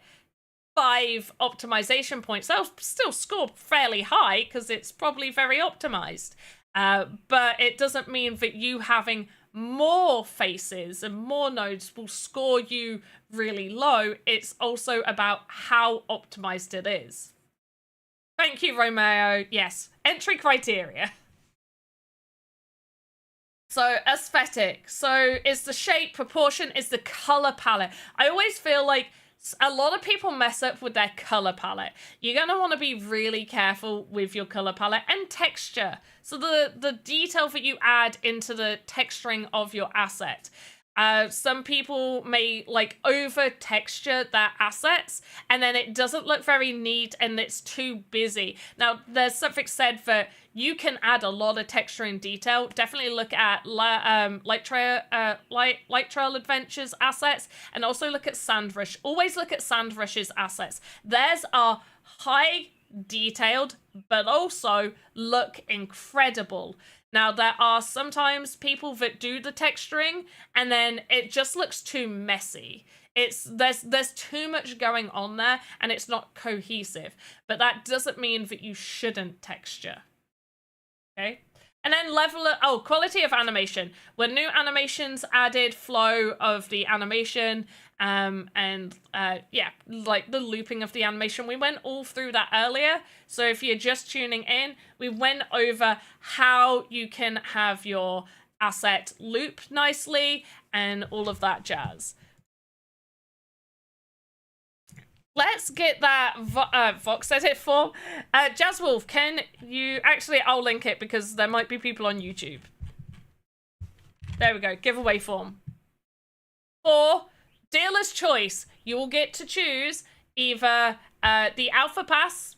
5 optimization points. They'll still score fairly high because it's probably very optimized. But it doesn't mean that you having more faces and more nodes will score you really low. It's also about how optimized it is. Thank you, Romeo. Yes, entry criteria. So aesthetic. So is the shape, proportion, is the color palette. I always feel like a lot of people mess up with their color palette. You're going to want to be really careful with your color palette and texture. So the detail that you add into the texturing of your asset. Some people may like over texture their assets and then it doesn't look very neat and it's too busy. Now, there's something said that you can add a lot of texture and detail. Definitely look at Light Trail Adventures assets and also look at Sandrush. Always look at Sandrush's assets. Theirs are high detailed, but also look incredible. Now, there are sometimes people that do the texturing and then it just looks too messy. There's too much going on there and it's not cohesive. But that doesn't mean that you shouldn't texture. Okay? And then quality of animation. When new animations added, flow of the animation, yeah, like the looping of the animation. We went all through that earlier. So if you're just tuning in, we went over how you can have your asset loop nicely and all of that jazz. Let's get that VoxEdit form. Jazzwolf, can you... Actually, I'll link it because there might be people on YouTube. There we go. Giveaway form. For dealer's choice, you will get to choose either the Alpha Pass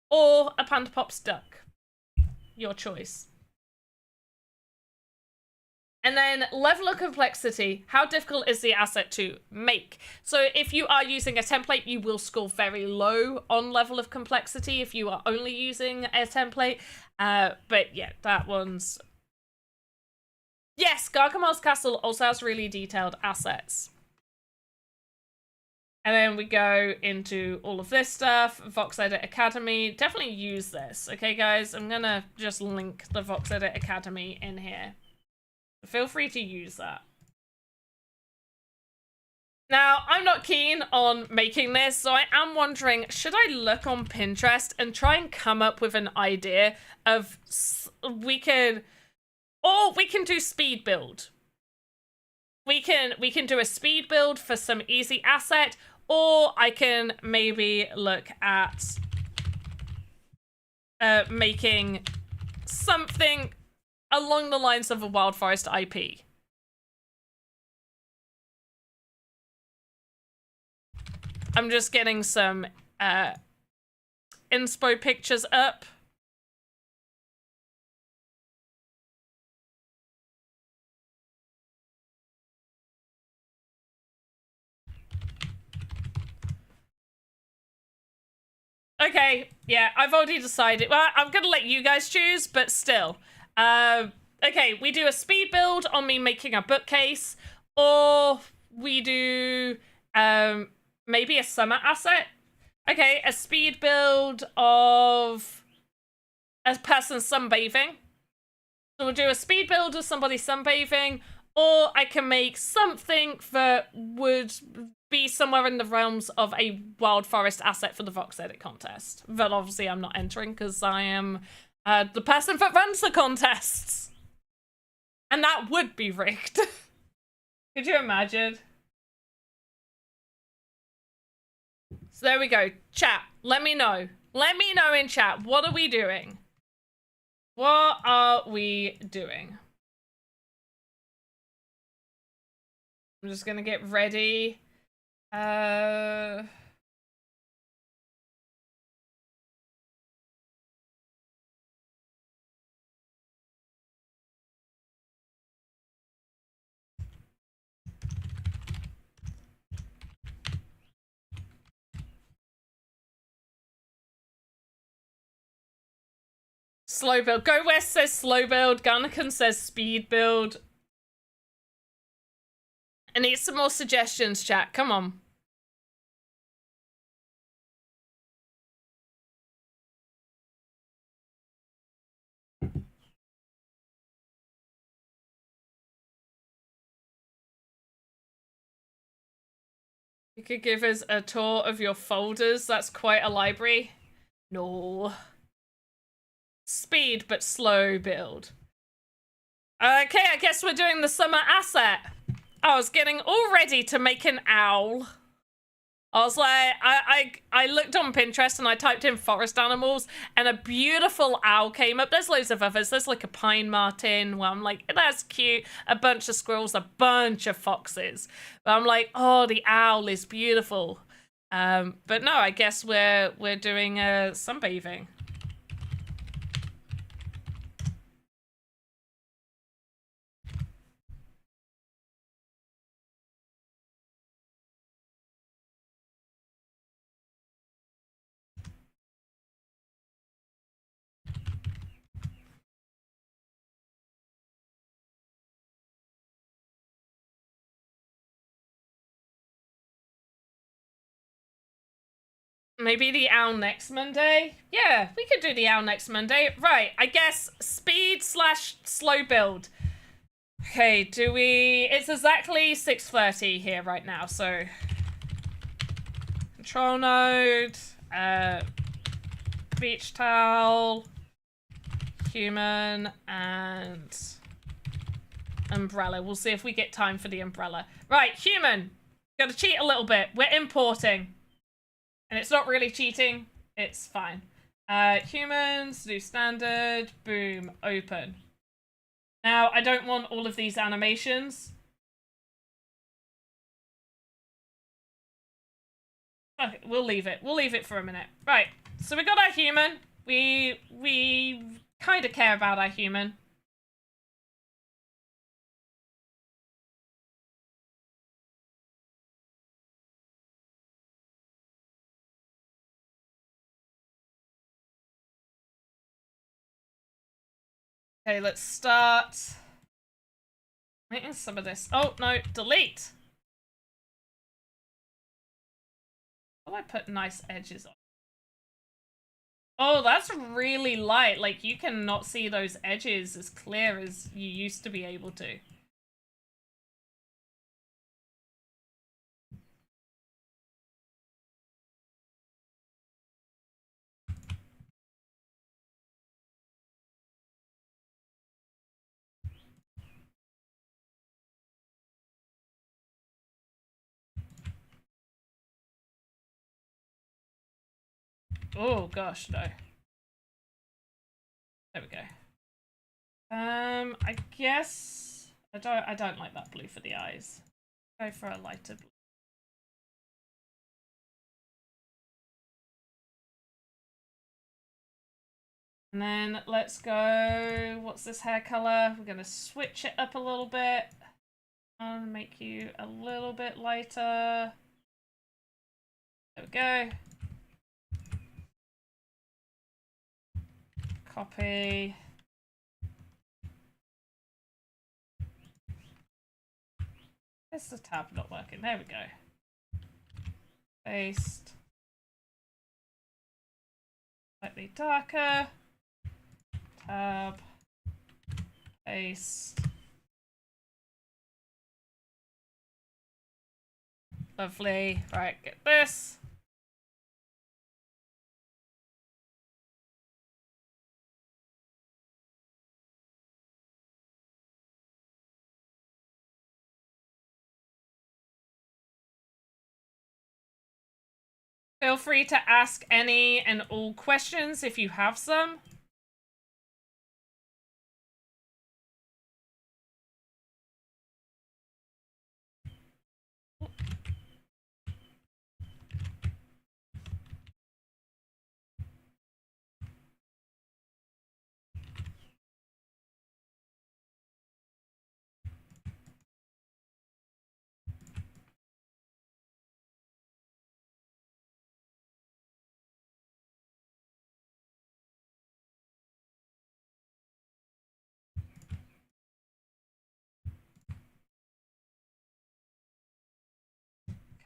or a Panda Pops Duck. Your choice. And then level of complexity. How difficult is the asset to make? So if you are using a template, you will score very low on level of complexity if you are only using a template. But yeah, that one's... Yes, Gargamel's Castle also has really detailed assets. And then we go into all of this stuff. VoxEdit Academy. Definitely use this. Okay, guys? I'm going to just link the VoxEdit Academy in here. Feel free to use that. Now, I'm not keen on making this, so I am wondering, should I look on Pinterest and try and come up with an idea of we can do speed build. We can do a speed build for some easy asset, or I can maybe look at making something along the lines of a Wild Forest IP. I'm just getting some inspo pictures up. Okay, yeah, I've already decided. Well, I'm gonna let you guys choose, but still. Okay, we do a speed build on me making a bookcase, or we do maybe a summer asset. Okay, a speed build of a person sunbathing. So we'll do a speed build of somebody sunbathing, or I can make something that would be somewhere in the realms of a wild forest asset for the VoxEdit contest. But obviously I'm not entering because I am the person that runs the contests. And that would be rigged. Could you imagine? So there we go. Chat, let me know. Let me know in chat. What are we doing? What are we doing? I'm just gonna get ready. Slow build. Go West says slow build. Gunnakan says speed build. I need some more suggestions, chat. Come on. You could give us a tour of your folders. That's quite a library. No. Speed, but slow build. Okay, I guess we're doing the summer asset. I was getting all ready to make an owl. I was like, I looked on Pinterest and I typed in forest animals and a beautiful owl came up. There's loads of others. There's like a pine marten where I'm like, that's cute. A bunch of squirrels, a bunch of foxes. But I'm like, oh, the owl is beautiful. But no, I guess we're doing sunbathing. Maybe the owl next Monday? Yeah, we could do the owl next Monday. Right, I guess speed / slow build. Okay, do we... It's exactly 6:30 here right now, so... Control node, beach towel, human, and umbrella. We'll see if we get time for the umbrella. Right, human. Gotta cheat a little bit. We're importing. And it's not really cheating. It's fine. Humans, do standard, boom, open. Now, I don't want all of these animations. Okay, we'll leave it. We'll leave it for a minute. Right, so we got our human. We kind of care about our human. Okay, let's start making some of this. Oh, no, delete. How do I put nice edges on? Oh, that's really light. Like, you cannot see those edges as clear as you used to be able to. Oh gosh, no. There we go. I guess I don't like that blue for the eyes. Go for a lighter blue. And then let's go, what's this hair color? We're gonna switch it up a little bit and make you a little bit lighter. There we go. Copy. Is the tab not working? There we go. Paste. Slightly darker. Tab. Paste. Lovely. Right, get this. Feel free to ask any and all questions if you have some.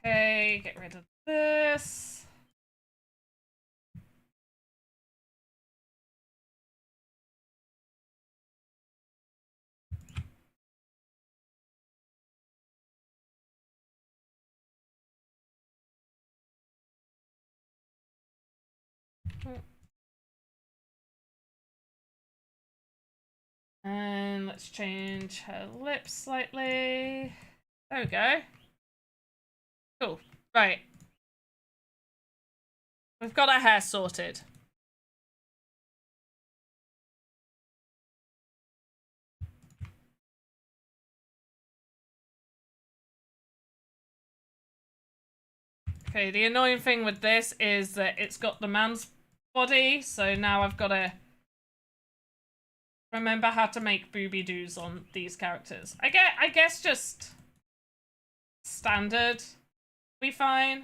Okay, get rid of this. And let's change her lips slightly. There we go. Cool. Right. We've got our hair sorted. Okay, the annoying thing with this is that it's got the man's body, so now I've got to remember how to make booby-doos on these characters. I guess just standard be fine.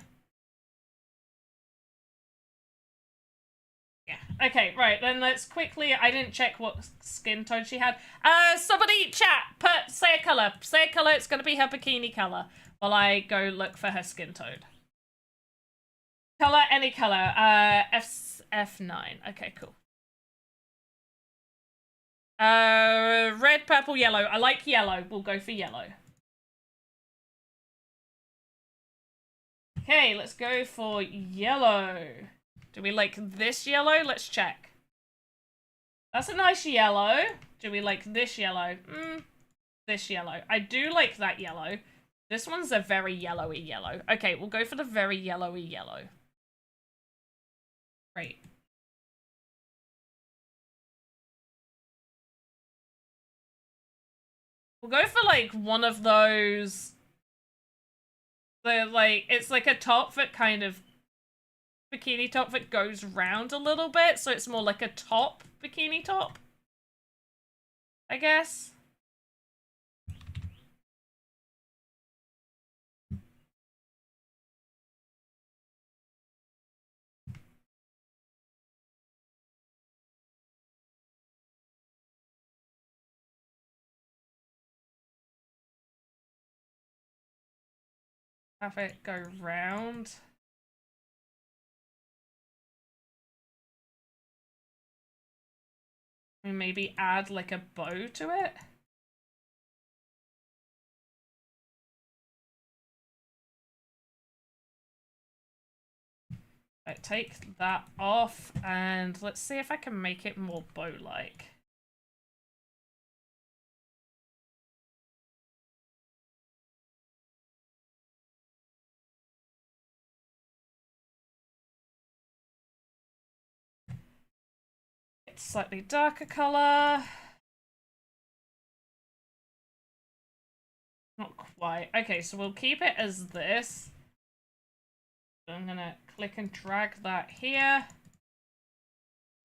Yeah. Okay, right, then let's quickly... I didn't check what skin tone she had. Somebody chat, say a colour. Say a colour, it's going to be her bikini colour while I go look for her skin tone. Colour, any colour. F9. Okay, cool. Red, purple, yellow. I like yellow. We'll go for yellow. Okay, let's go for yellow. Do we like this yellow? Let's check. That's a nice yellow. Do we like this yellow? This yellow. I do like that yellow. This one's a very yellowy yellow. Okay, we'll go for the very yellowy yellow. Great. We'll go for like one of those. It's like a top that kind of bikini top that goes round a little bit, so it's more like a top bikini top, I guess. Have it go round. And maybe add like a bow to it. Right, take that off and let's see if I can make it more bow-like. Slightly darker color. Not quite. Okay, so we'll keep it as this. So I'm gonna click and drag that here.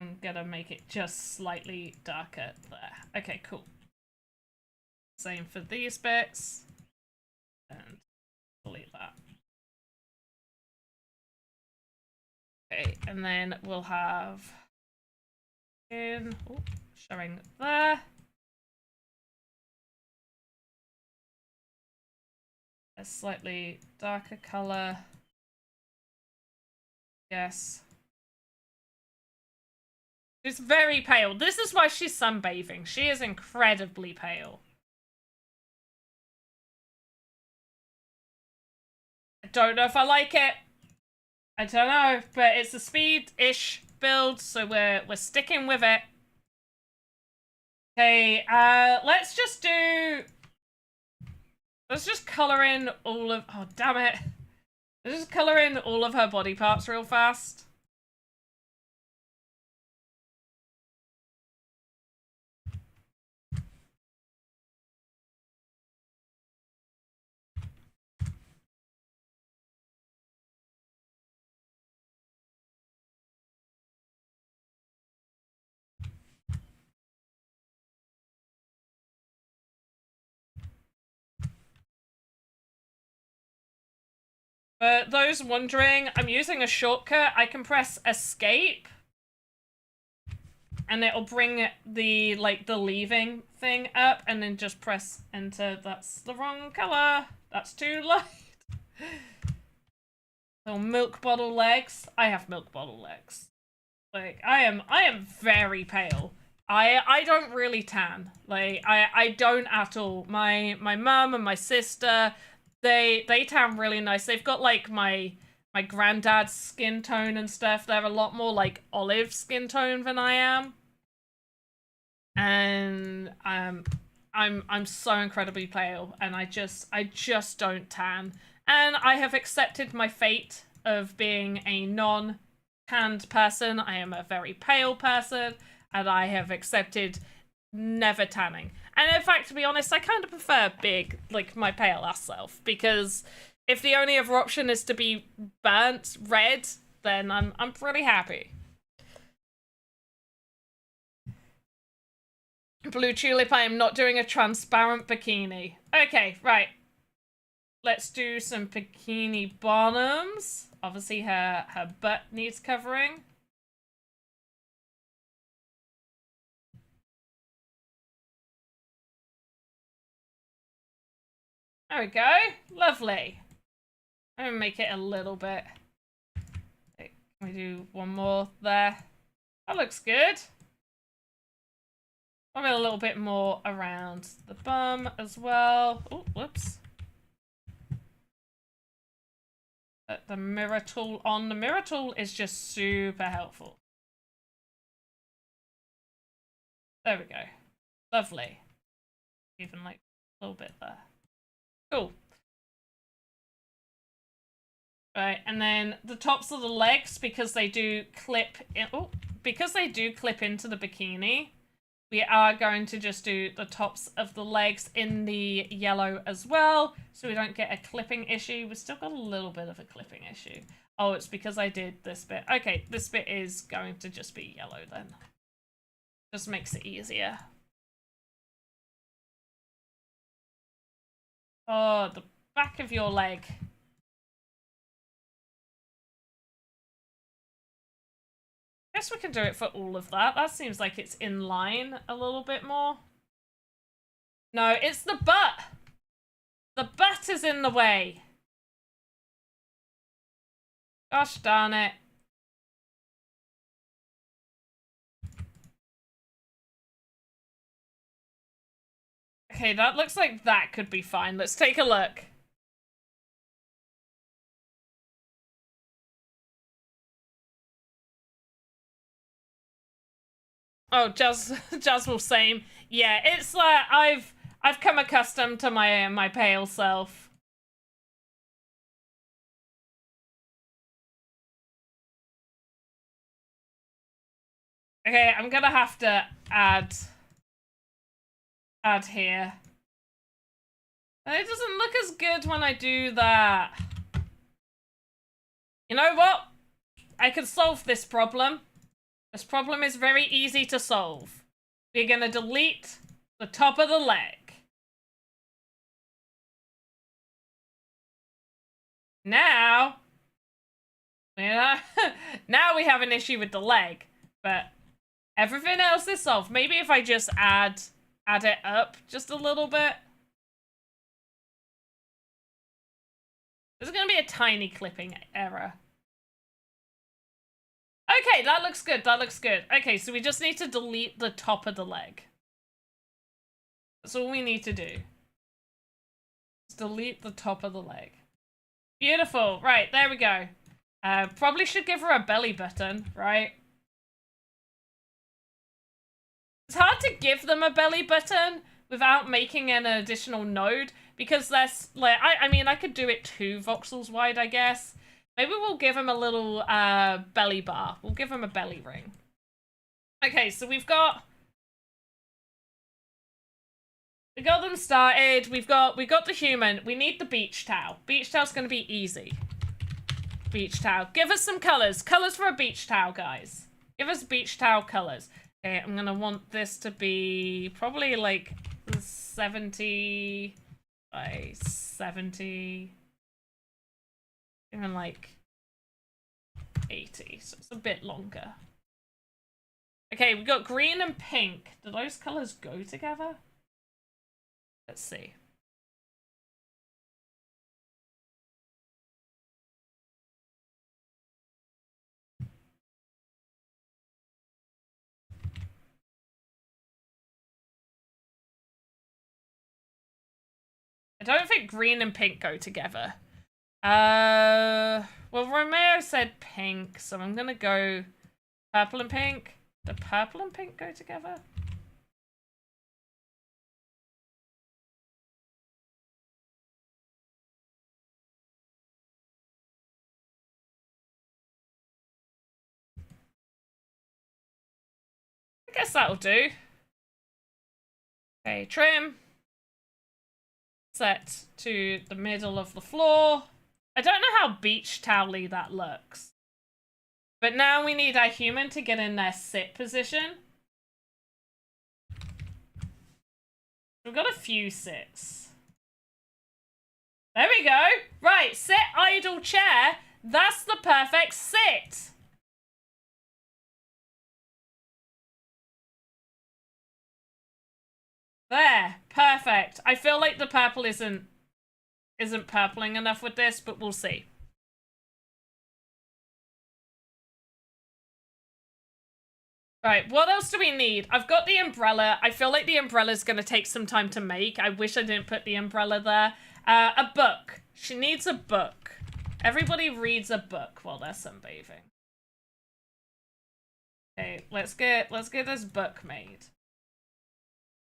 I'm gonna make it just slightly darker there. Okay, cool. Same for these bits. And delete that. Okay, and then we'll have showing there. A slightly darker color. Yes. She's very pale. This is why she's sunbathing. She is incredibly pale. I don't know if I like it. I don't know, but it's a speed-ish build, so we're sticking with it. Okay, let's just color in all of, oh damn it. Let's just color in all of her body parts real fast. For those wondering, I'm using a shortcut. I can press escape and it'll bring the the leaving thing up and then just press enter. That's the wrong color. That's too light. Little milk bottle legs. I have milk bottle legs. Like I am very pale. I don't really tan. Like I don't at all. My mum and my sister, they tan really nice. They've got like my granddad's skin tone and stuff. They're a lot more like olive skin tone than I am. And I'm so incredibly pale and I just don't tan. And I have accepted my fate of being a non tanned person. I am a very pale person, and I have accepted never tanning. And in fact, to be honest, I kind of prefer big, like my pale ass self, because if the only other option is to be burnt red, then I'm pretty happy. Blue Tulip, I am not doing a transparent bikini. Okay, right. Let's do some bikini bottoms. Obviously, her butt needs covering. There we go. Lovely. I'm gonna make it a little bit. Can we do one more there? That looks good. Maybe a little bit more around the bum as well. Oh, whoops. The mirror tool on. The mirror tool is just super helpful. There we go. Lovely. Even like a little bit there. Cool. Right, and then the tops of the legs, because they do clip in, because they do clip into the bikini, we are going to just do the tops of the legs in the yellow as well, so we don't get a clipping issue. We've still got a little bit of a clipping issue. Oh, it's because I did this bit. Okay, this bit is going to just be yellow then. Just makes it easier. Oh, the back of your leg. Guess we can do it for all of that. That seems like it's in line a little bit more. No, it's the butt. The butt is in the way. Gosh darn it. Okay, that looks like that could be fine. Let's take a look. Oh, Jazz will same. Yeah, it's like I've come accustomed to my pale self. Okay, I'm gonna have to add here. It doesn't look as good when I do that. You know what? I can solve this problem. This problem is very easy to solve. We're gonna delete the top of the leg. Now, now we have an issue with the leg, but everything else is solved. Maybe if I just add it up just a little bit. There's gonna be a tiny clipping error. Okay, that looks good. That looks good. Okay, so we just need to delete the top of the leg. That's all we need to do. Just delete the top of the leg. Beautiful. Right, there we go. Probably should give her a belly button, right? It's hard to give them a belly button without making an additional node, because that's like, I mean, I could do it 2 voxels wide, I guess. Maybe we'll give him a little belly bar. We'll give him a belly ring. Okay, so we got them started. We've got the human. We need the beach towel. Beach towel's gonna be easy. Beach towel. Give us some colors. Colors for a beach towel, guys. Give us beach towel colors. Okay, I'm gonna want this to be probably like 70 by 70. Even like 80, so it's a bit longer. Okay, we got green and pink. Do those colors go together? Let's see. I don't think green and pink go together. Well, Romeo said pink, so I'm gonna go purple and pink. Do purple and pink go together? Guess that'll do. Okay, trim. Set to the middle of the floor. I don't know how beach towel-y that looks. But now we need our human to get in their sit position. We've got a few sits. There we go. Right, sit idle chair. That's the perfect sit. There, perfect. I feel like the purple isn't purpling enough with this, but we'll see. Right, what else do we need? I've got the umbrella. I feel like the umbrella's going to take some time to make. I wish I didn't put the umbrella there. A book. She needs a book. Everybody reads a book while they're sunbathing. Okay, let's get this book made.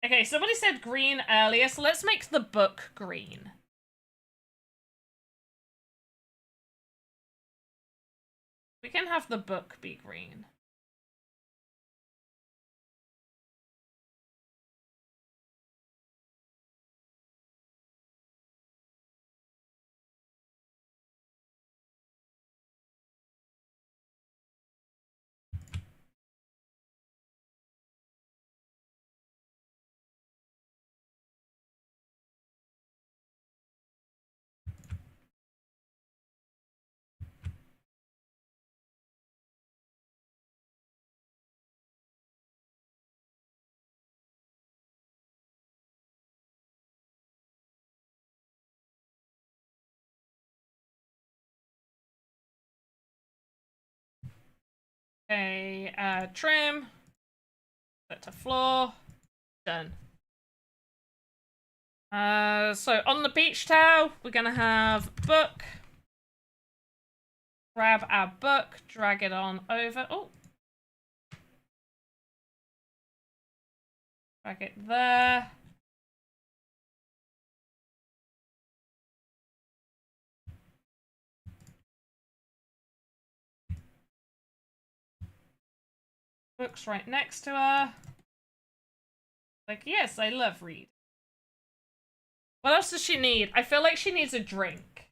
Okay, somebody said green earlier, so let's make the book green. We can have the book be green. Okay, trim. Set to floor. Done. So on the beach towel, we're gonna have book. Grab our book, drag it on over. Oh. Drag it there. Book's right next to her. Like, yes, I love read. What else does she need? I feel like she needs a drink.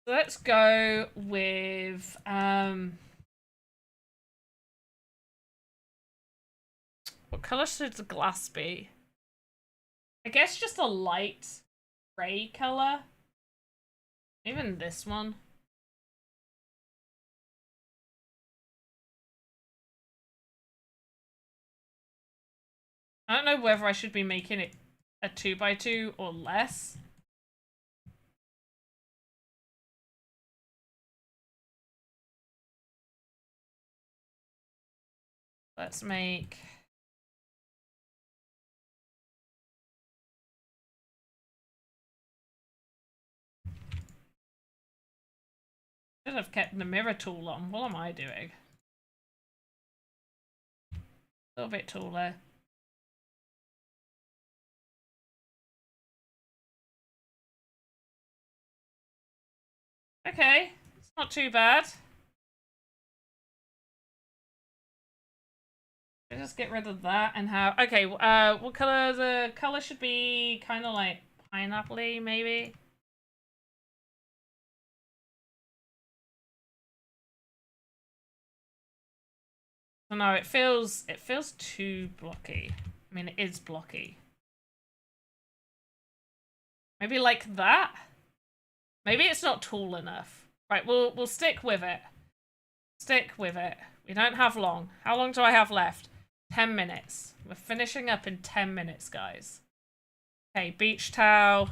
So let's go with what color should the glass be? I guess just a light gray color. Even this one. I don't know whether I should be making it a 2x2 or less. Let's make... Should have kept the mirror tool on. What am I doing? A little bit taller. Okay, it's not too bad. Just get rid of that and have... Okay, what color? The color should be kind of like pineapple-y, maybe? Oh, no, it feels too blocky. I mean, it is blocky. Maybe like that? Maybe it's not tall enough. Right, we'll stick with it. Stick with it. We don't have long. How long do I have left? 10 minutes. We're finishing up in 10 minutes, guys. Okay, beach towel,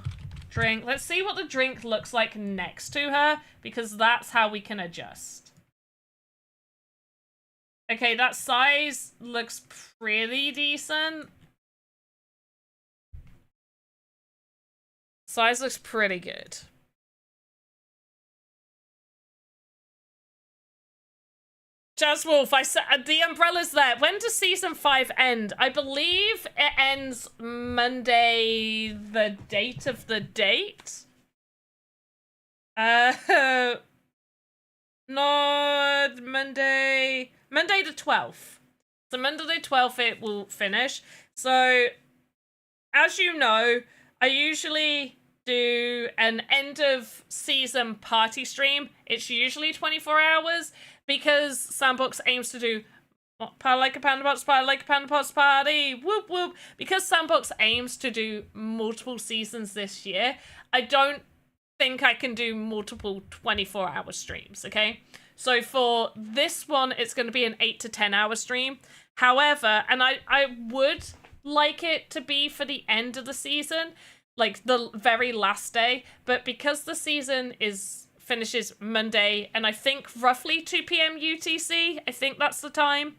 drink. Let's see what the drink looks like next to her, because that's how we can adjust. Okay, that size looks pretty decent. Size looks pretty good. Jazz Wolf, I said the umbrella's there. When does season 5 end? I believe it ends Monday, the date of the date. Not Monday the 12th. So Monday the 12th it will finish. So as you know, I usually do an end of season party stream. It's usually 24 hours because Sandbox aims to do party like a panda pots, party like a panda pots party, whoop whoop. Because Sandbox aims to do multiple seasons this year, I don't think I can do multiple 24-hour streams, okay? So for this one, it's going to be an 8 to 10 hour stream. However, and I would like it to be for the end of the season, like the very last day, but because the season finishes Monday, and I think roughly 2 p.m. UTC, I think that's the time.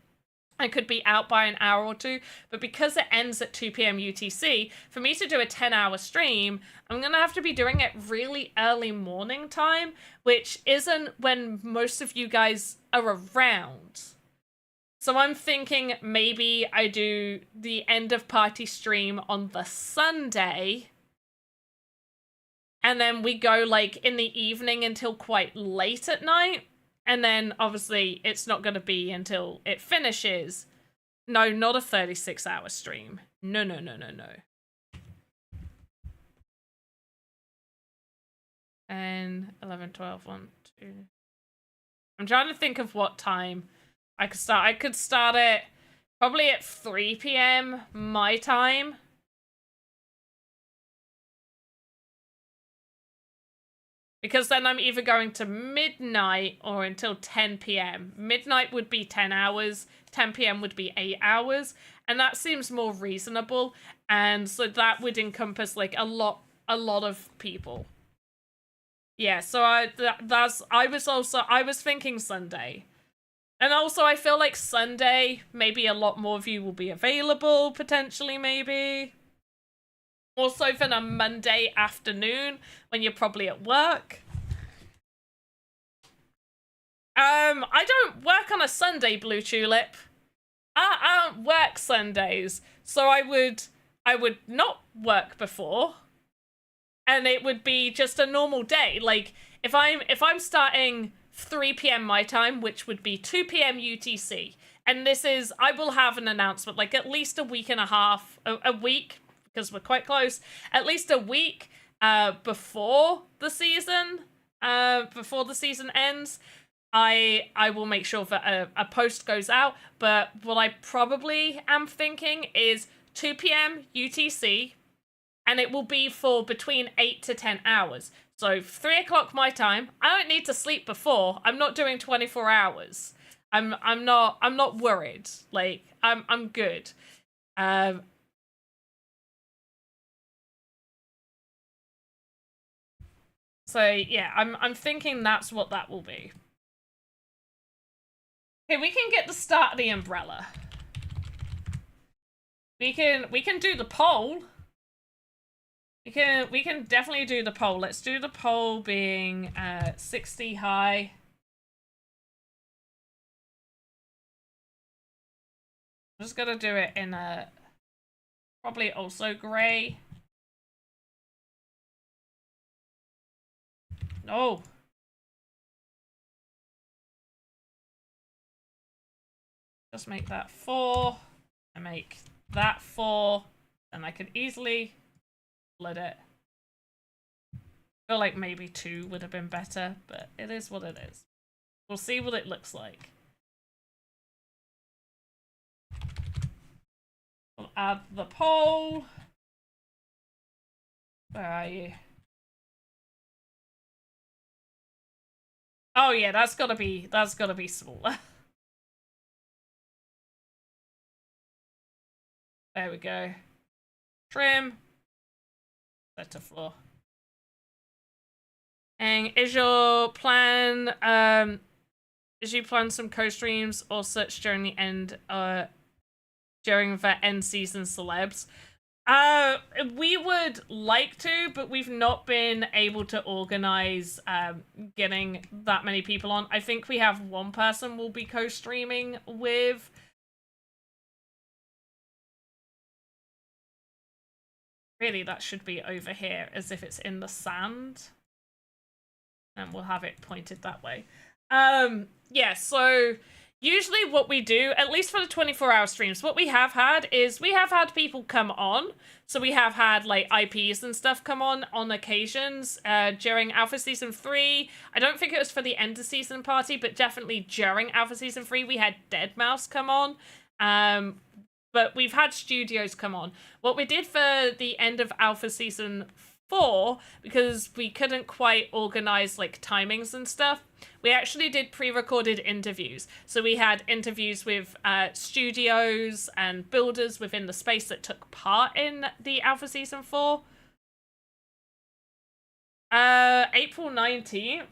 I could be out by an hour or two, but because it ends at 2 p.m. UTC, for me to do a 10-hour stream, I'm going to have to be doing it really early morning time, which isn't when most of you guys are around. So I'm thinking maybe I do the end of party stream on the Sunday, and then we go like in the evening until quite late at night. And then, obviously, it's not going to be until it finishes. No, not a 36-hour stream. No, no, no, no, no. And 11, 12, 1, 2. I'm trying to think of what time I could start. I could start it probably at 3 p.m. my time. Because then I'm either going to midnight or until 10 p.m. Midnight would be 10 hours, 10 p.m. would be 8 hours, and that seems more reasonable. And so that would encompass like a lot of people. Yeah, so I was thinking Sunday. And also I feel like Sunday, maybe a lot more of you will be available, potentially, maybe. Also for a Monday afternoon when you're probably at work. I don't work on a Sunday, Blue Tulip. I don't work Sundays, so I would not work before, and it would be just a normal day. Like if I'm starting 3 p.m. my time, which would be 2 p.m. UTC, and I will have an announcement like at least a week and a half, a week. Because we're quite close, at least a week before the season ends, I will make sure that a post goes out. But what I probably am thinking is 2 p.m. UTC, and it will be for between 8 to 10 hours. So 3 o'clock my time. I don't need to sleep before. I'm not doing 24 hours. I'm not worried. Like I'm good. So yeah, I'm thinking that's what that will be. Okay, we can get the start of the umbrella. We can do the poll. We can definitely do the poll. Let's do the poll being 60 high. I'm just gonna do it in a probably also grey. No. Just make that 4. And make that 4. And I could easily split it. I feel like maybe 2 would have been better, but it is what it is. We'll see what it looks like. We'll add the poll. Where are you? Oh yeah, that's gotta be smaller. There we go. Trim. Set to floor. And is you plan some co-streams or such during the end season celebs? We would like to, but we've not been able to organize getting that many people on. I think we have one person we'll be co-streaming with. Really, that should be over here, as if it's in the sand. And we'll have it pointed that way. Yeah, so usually what we do, at least for the 24-hour streams, what we have had is we have had people come on. So we have had, like, IPs and stuff come on occasions during Alpha Season 3. I don't think it was for the end of season party, but definitely during Alpha Season 3, we had Deadmau5 come on. But we've had studios come on. What we did for the end of Alpha Season 4, because we couldn't quite organize, like, timings and stuff, we actually did pre-recorded interviews. So we had interviews with studios and builders within the space that took part in the Alpha Season 4. April 19th.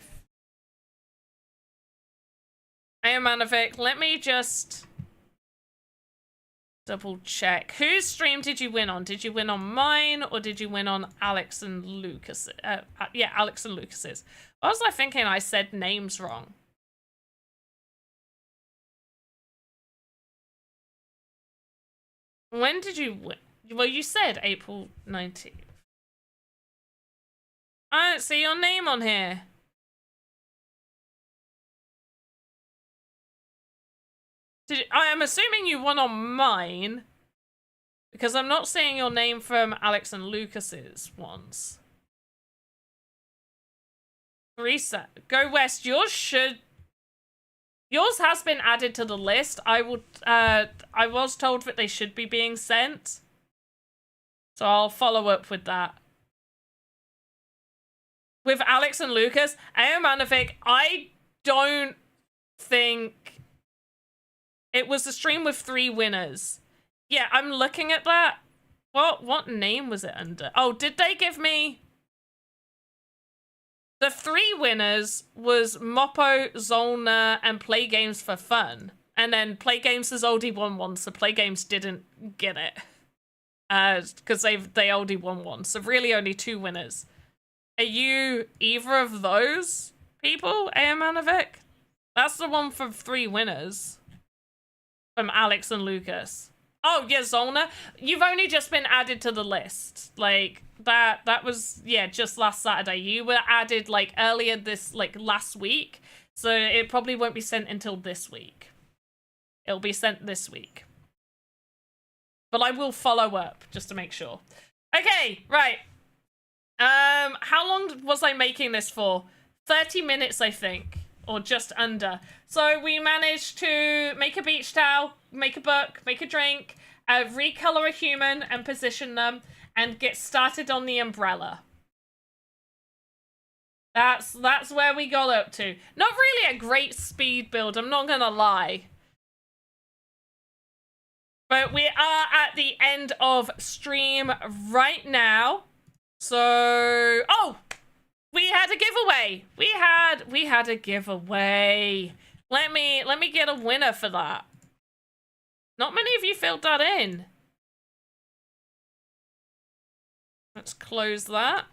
Hey, Manovic, let me just double check. Whose stream did you win on? Did you win on mine, or did you win on Alex and Lucas? Yeah, Alex and Lucas's. What was I thinking? I said names wrong. When did you win? Well, you said April 19th. I don't see your name on here. I am assuming you won on mine, because I'm not seeing your name from Alex and Lucas's ones. Reset. Go West. Yours has been added to the list. I was told that they should be being sent, so I'll follow up with that. With Alex and Lucas, Aomanovic, I don't think it was a stream with 3 winners. Yeah, I'm looking at that. What name was it under? Oh, did they give me... The 3 winners was Moppo, Zollner, and Play Games for Fun. And then Play Games has already won one, so Play Games didn't get it. Because they already won one. So really only 2 winners. Are you either of those people, Aomanovic? That's the one for 3 winners. From Alex and Lucas. Oh, yeah, Zollner. You've only just been added to the list. Like, that was, yeah, just last Saturday. You were added, like, earlier this, like, last week. So it probably won't be sent until this week. It'll be sent this week. But I will follow up, just to make sure. Okay, right. How long was I making this for? 30 minutes, I think. Or just under. So we managed to make a beach towel, make a book, make a drink, recolor a human and position them, and get started on the umbrella. That's where we got up to. Not really a great speed build, I'm not gonna lie. But we are at the end of stream right now. So, oh! We had a giveaway. We had a giveaway. Let me get a winner for that. Not many of you filled that in. Let's close that.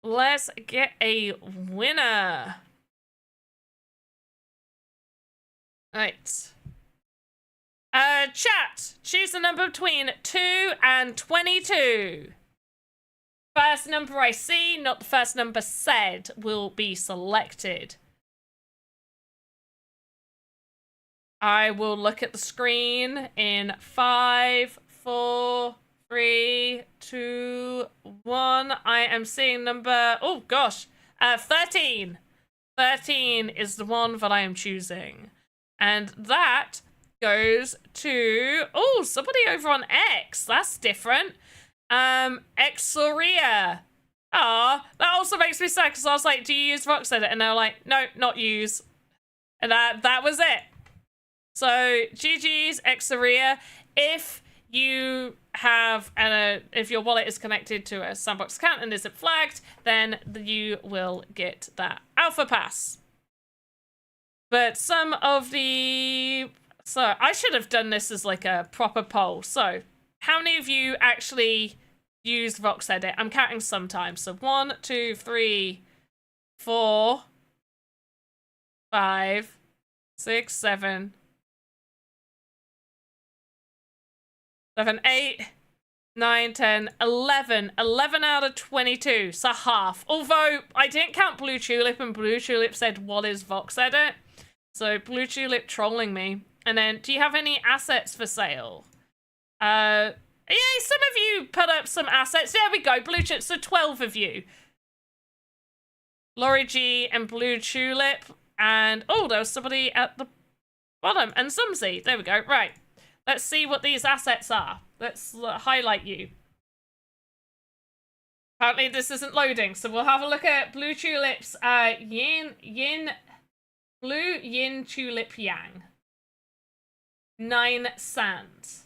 Let's get a winner. Right. Chat. Choose a number between 2 and 22. First number I see, not the first number said, will be selected. I will look at the screen in 5, 4, 3, 2, 1. I am seeing number, oh gosh, 13. 13 is the one that I am choosing. And that goes to, oh, somebody over on X. That's different. Exoria. Ah, that also makes me sad because I was like, do you use VoxEdit? And they were like, no, not use. And that was it. So GG's Exoria. If you have if your wallet is connected to a Sandbox account and isn't flagged, then you will get that alpha pass. But some of the So I should have done this as like a proper poll. So how many of you actually use VoxEdit? I'm counting sometimes. So 1, 2, 3, 4, 5, 6, 7, 8, 9, 10, 11. 11 out of 22. So half. Although I didn't count Blue Tulip, and Blue Tulip said, what is VoxEdit? So Blue Tulip trolling me. And then, do you have any assets for sale? Yeah, some of you put up some assets. There we go, Blue Tulip. So 12 of you. Laurie G and Blue Tulip. And, oh, there was somebody at the bottom. And Zumzy. There we go. Right. Let's see what these assets are. Let's highlight you. Apparently this isn't loading, so we'll have a look at Blue Tulip's Blue Yin Tulip Yang. 9 sands.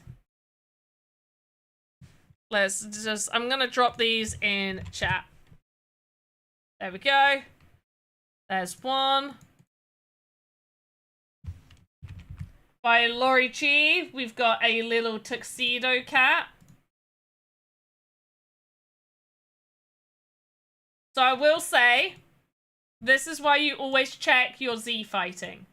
Let's just, I'm gonna drop these in chat. There we go. There's one. By Laurie G, we've got a little tuxedo cat. So I will say, this is why you always check your Z fighting.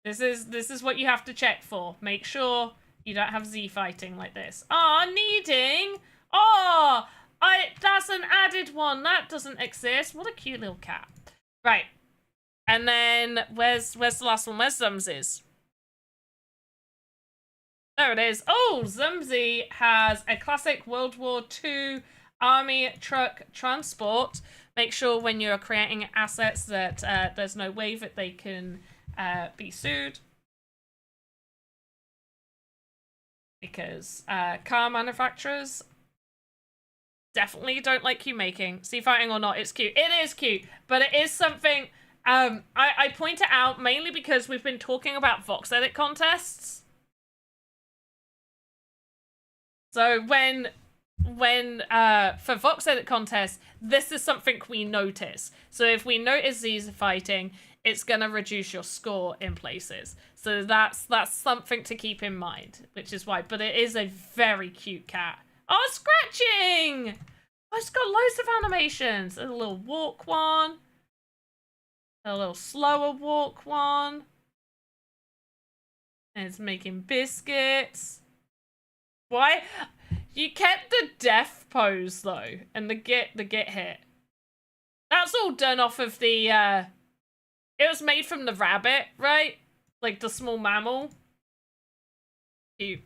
This is what you have to check for. Make sure you don't have Z fighting like this. Ah, needing. Oh, that's an added one. That doesn't exist. What a cute little cat. Right. And then where's the last one? Where's Zumzy's? There it is. Oh, Zumzy has a classic World War II army truck transport. Make sure when you're creating assets that there's no way that they can be sued. Because car manufacturers definitely don't like you making. Sea fighting or not, it's cute. It is cute, but it is something I point it out mainly because we've been talking about VoxEdit contests. So when for VoxEdit contests, this is something we notice. So if we notice these fighting, it's gonna reduce your score in places. So that's something to keep in mind, which is why. But it is a very cute cat. Oh, scratching! Oh, it's got loads of animations. A little walk one. A little slower walk one. And it's making biscuits. Why? You kept the death pose though, and the get hit. That's all done off of the it was made from the rabbit, right? Like the small mammal. Cute.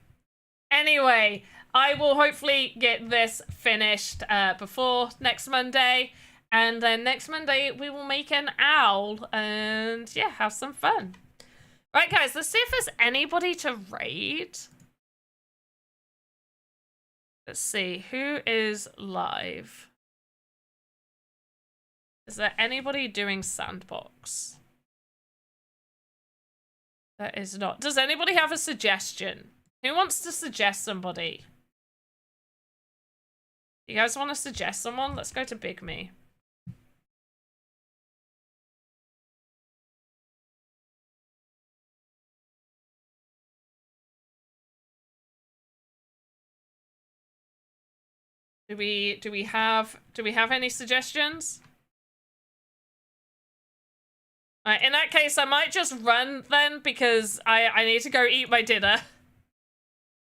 Anyway, I will hopefully get this finished before next Monday. And then next Monday we will make an owl and yeah, have some fun. Right guys, let's see if there's anybody to raid. Let's see, who is live? Is there anybody doing Sandbox? There is not. Does anybody have a suggestion? Who wants to suggest somebody? You guys want to suggest someone? Let's go to Big Me. Do we have any suggestions? In that case, I might just run then because I need to go eat my dinner.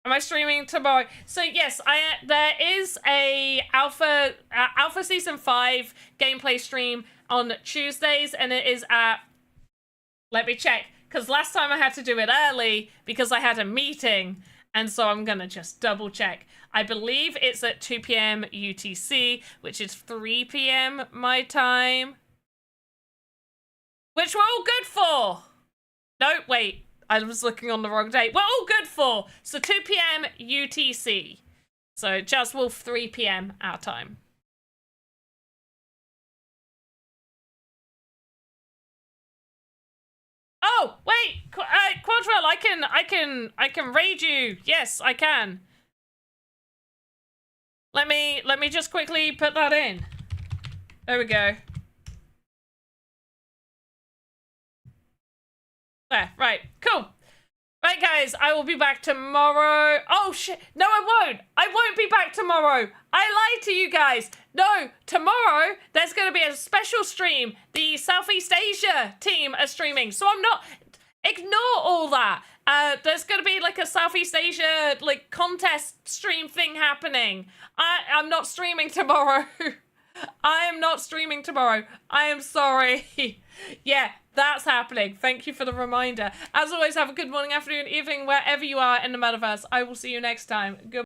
Am I streaming tomorrow? So yes, there is a Alpha Season 5 gameplay stream on Tuesdays, and it is at, let me check, because last time I had to do it early because I had a meeting, and so I'm gonna just double check. I believe it's at 2 p.m. UTC, which is 3 p.m. my time. Which we're all good for. No, wait. I was looking on the wrong date. We're all good for. So 2 p.m. UTC. So Jazz Wolf 3 p.m. our time. Oh, wait. Quadrell, I can raid you. Yes, I can. Let me just quickly put that in. There we go. There, right, cool. Right, guys, I will be back tomorrow. Oh, shit. No, I won't. I won't be back tomorrow. I lied to you guys. No, tomorrow there's going to be a special stream. The Southeast Asia team are streaming. So I'm not... Ignore all that. There's going to be like a Southeast Asia like contest stream thing happening. I'm not streaming tomorrow. I am not streaming tomorrow. I am sorry. Yeah, that's happening. Thank you for the reminder. As always, have a good morning, afternoon, evening, wherever you are in the metaverse. I will see you next time. Goodbye.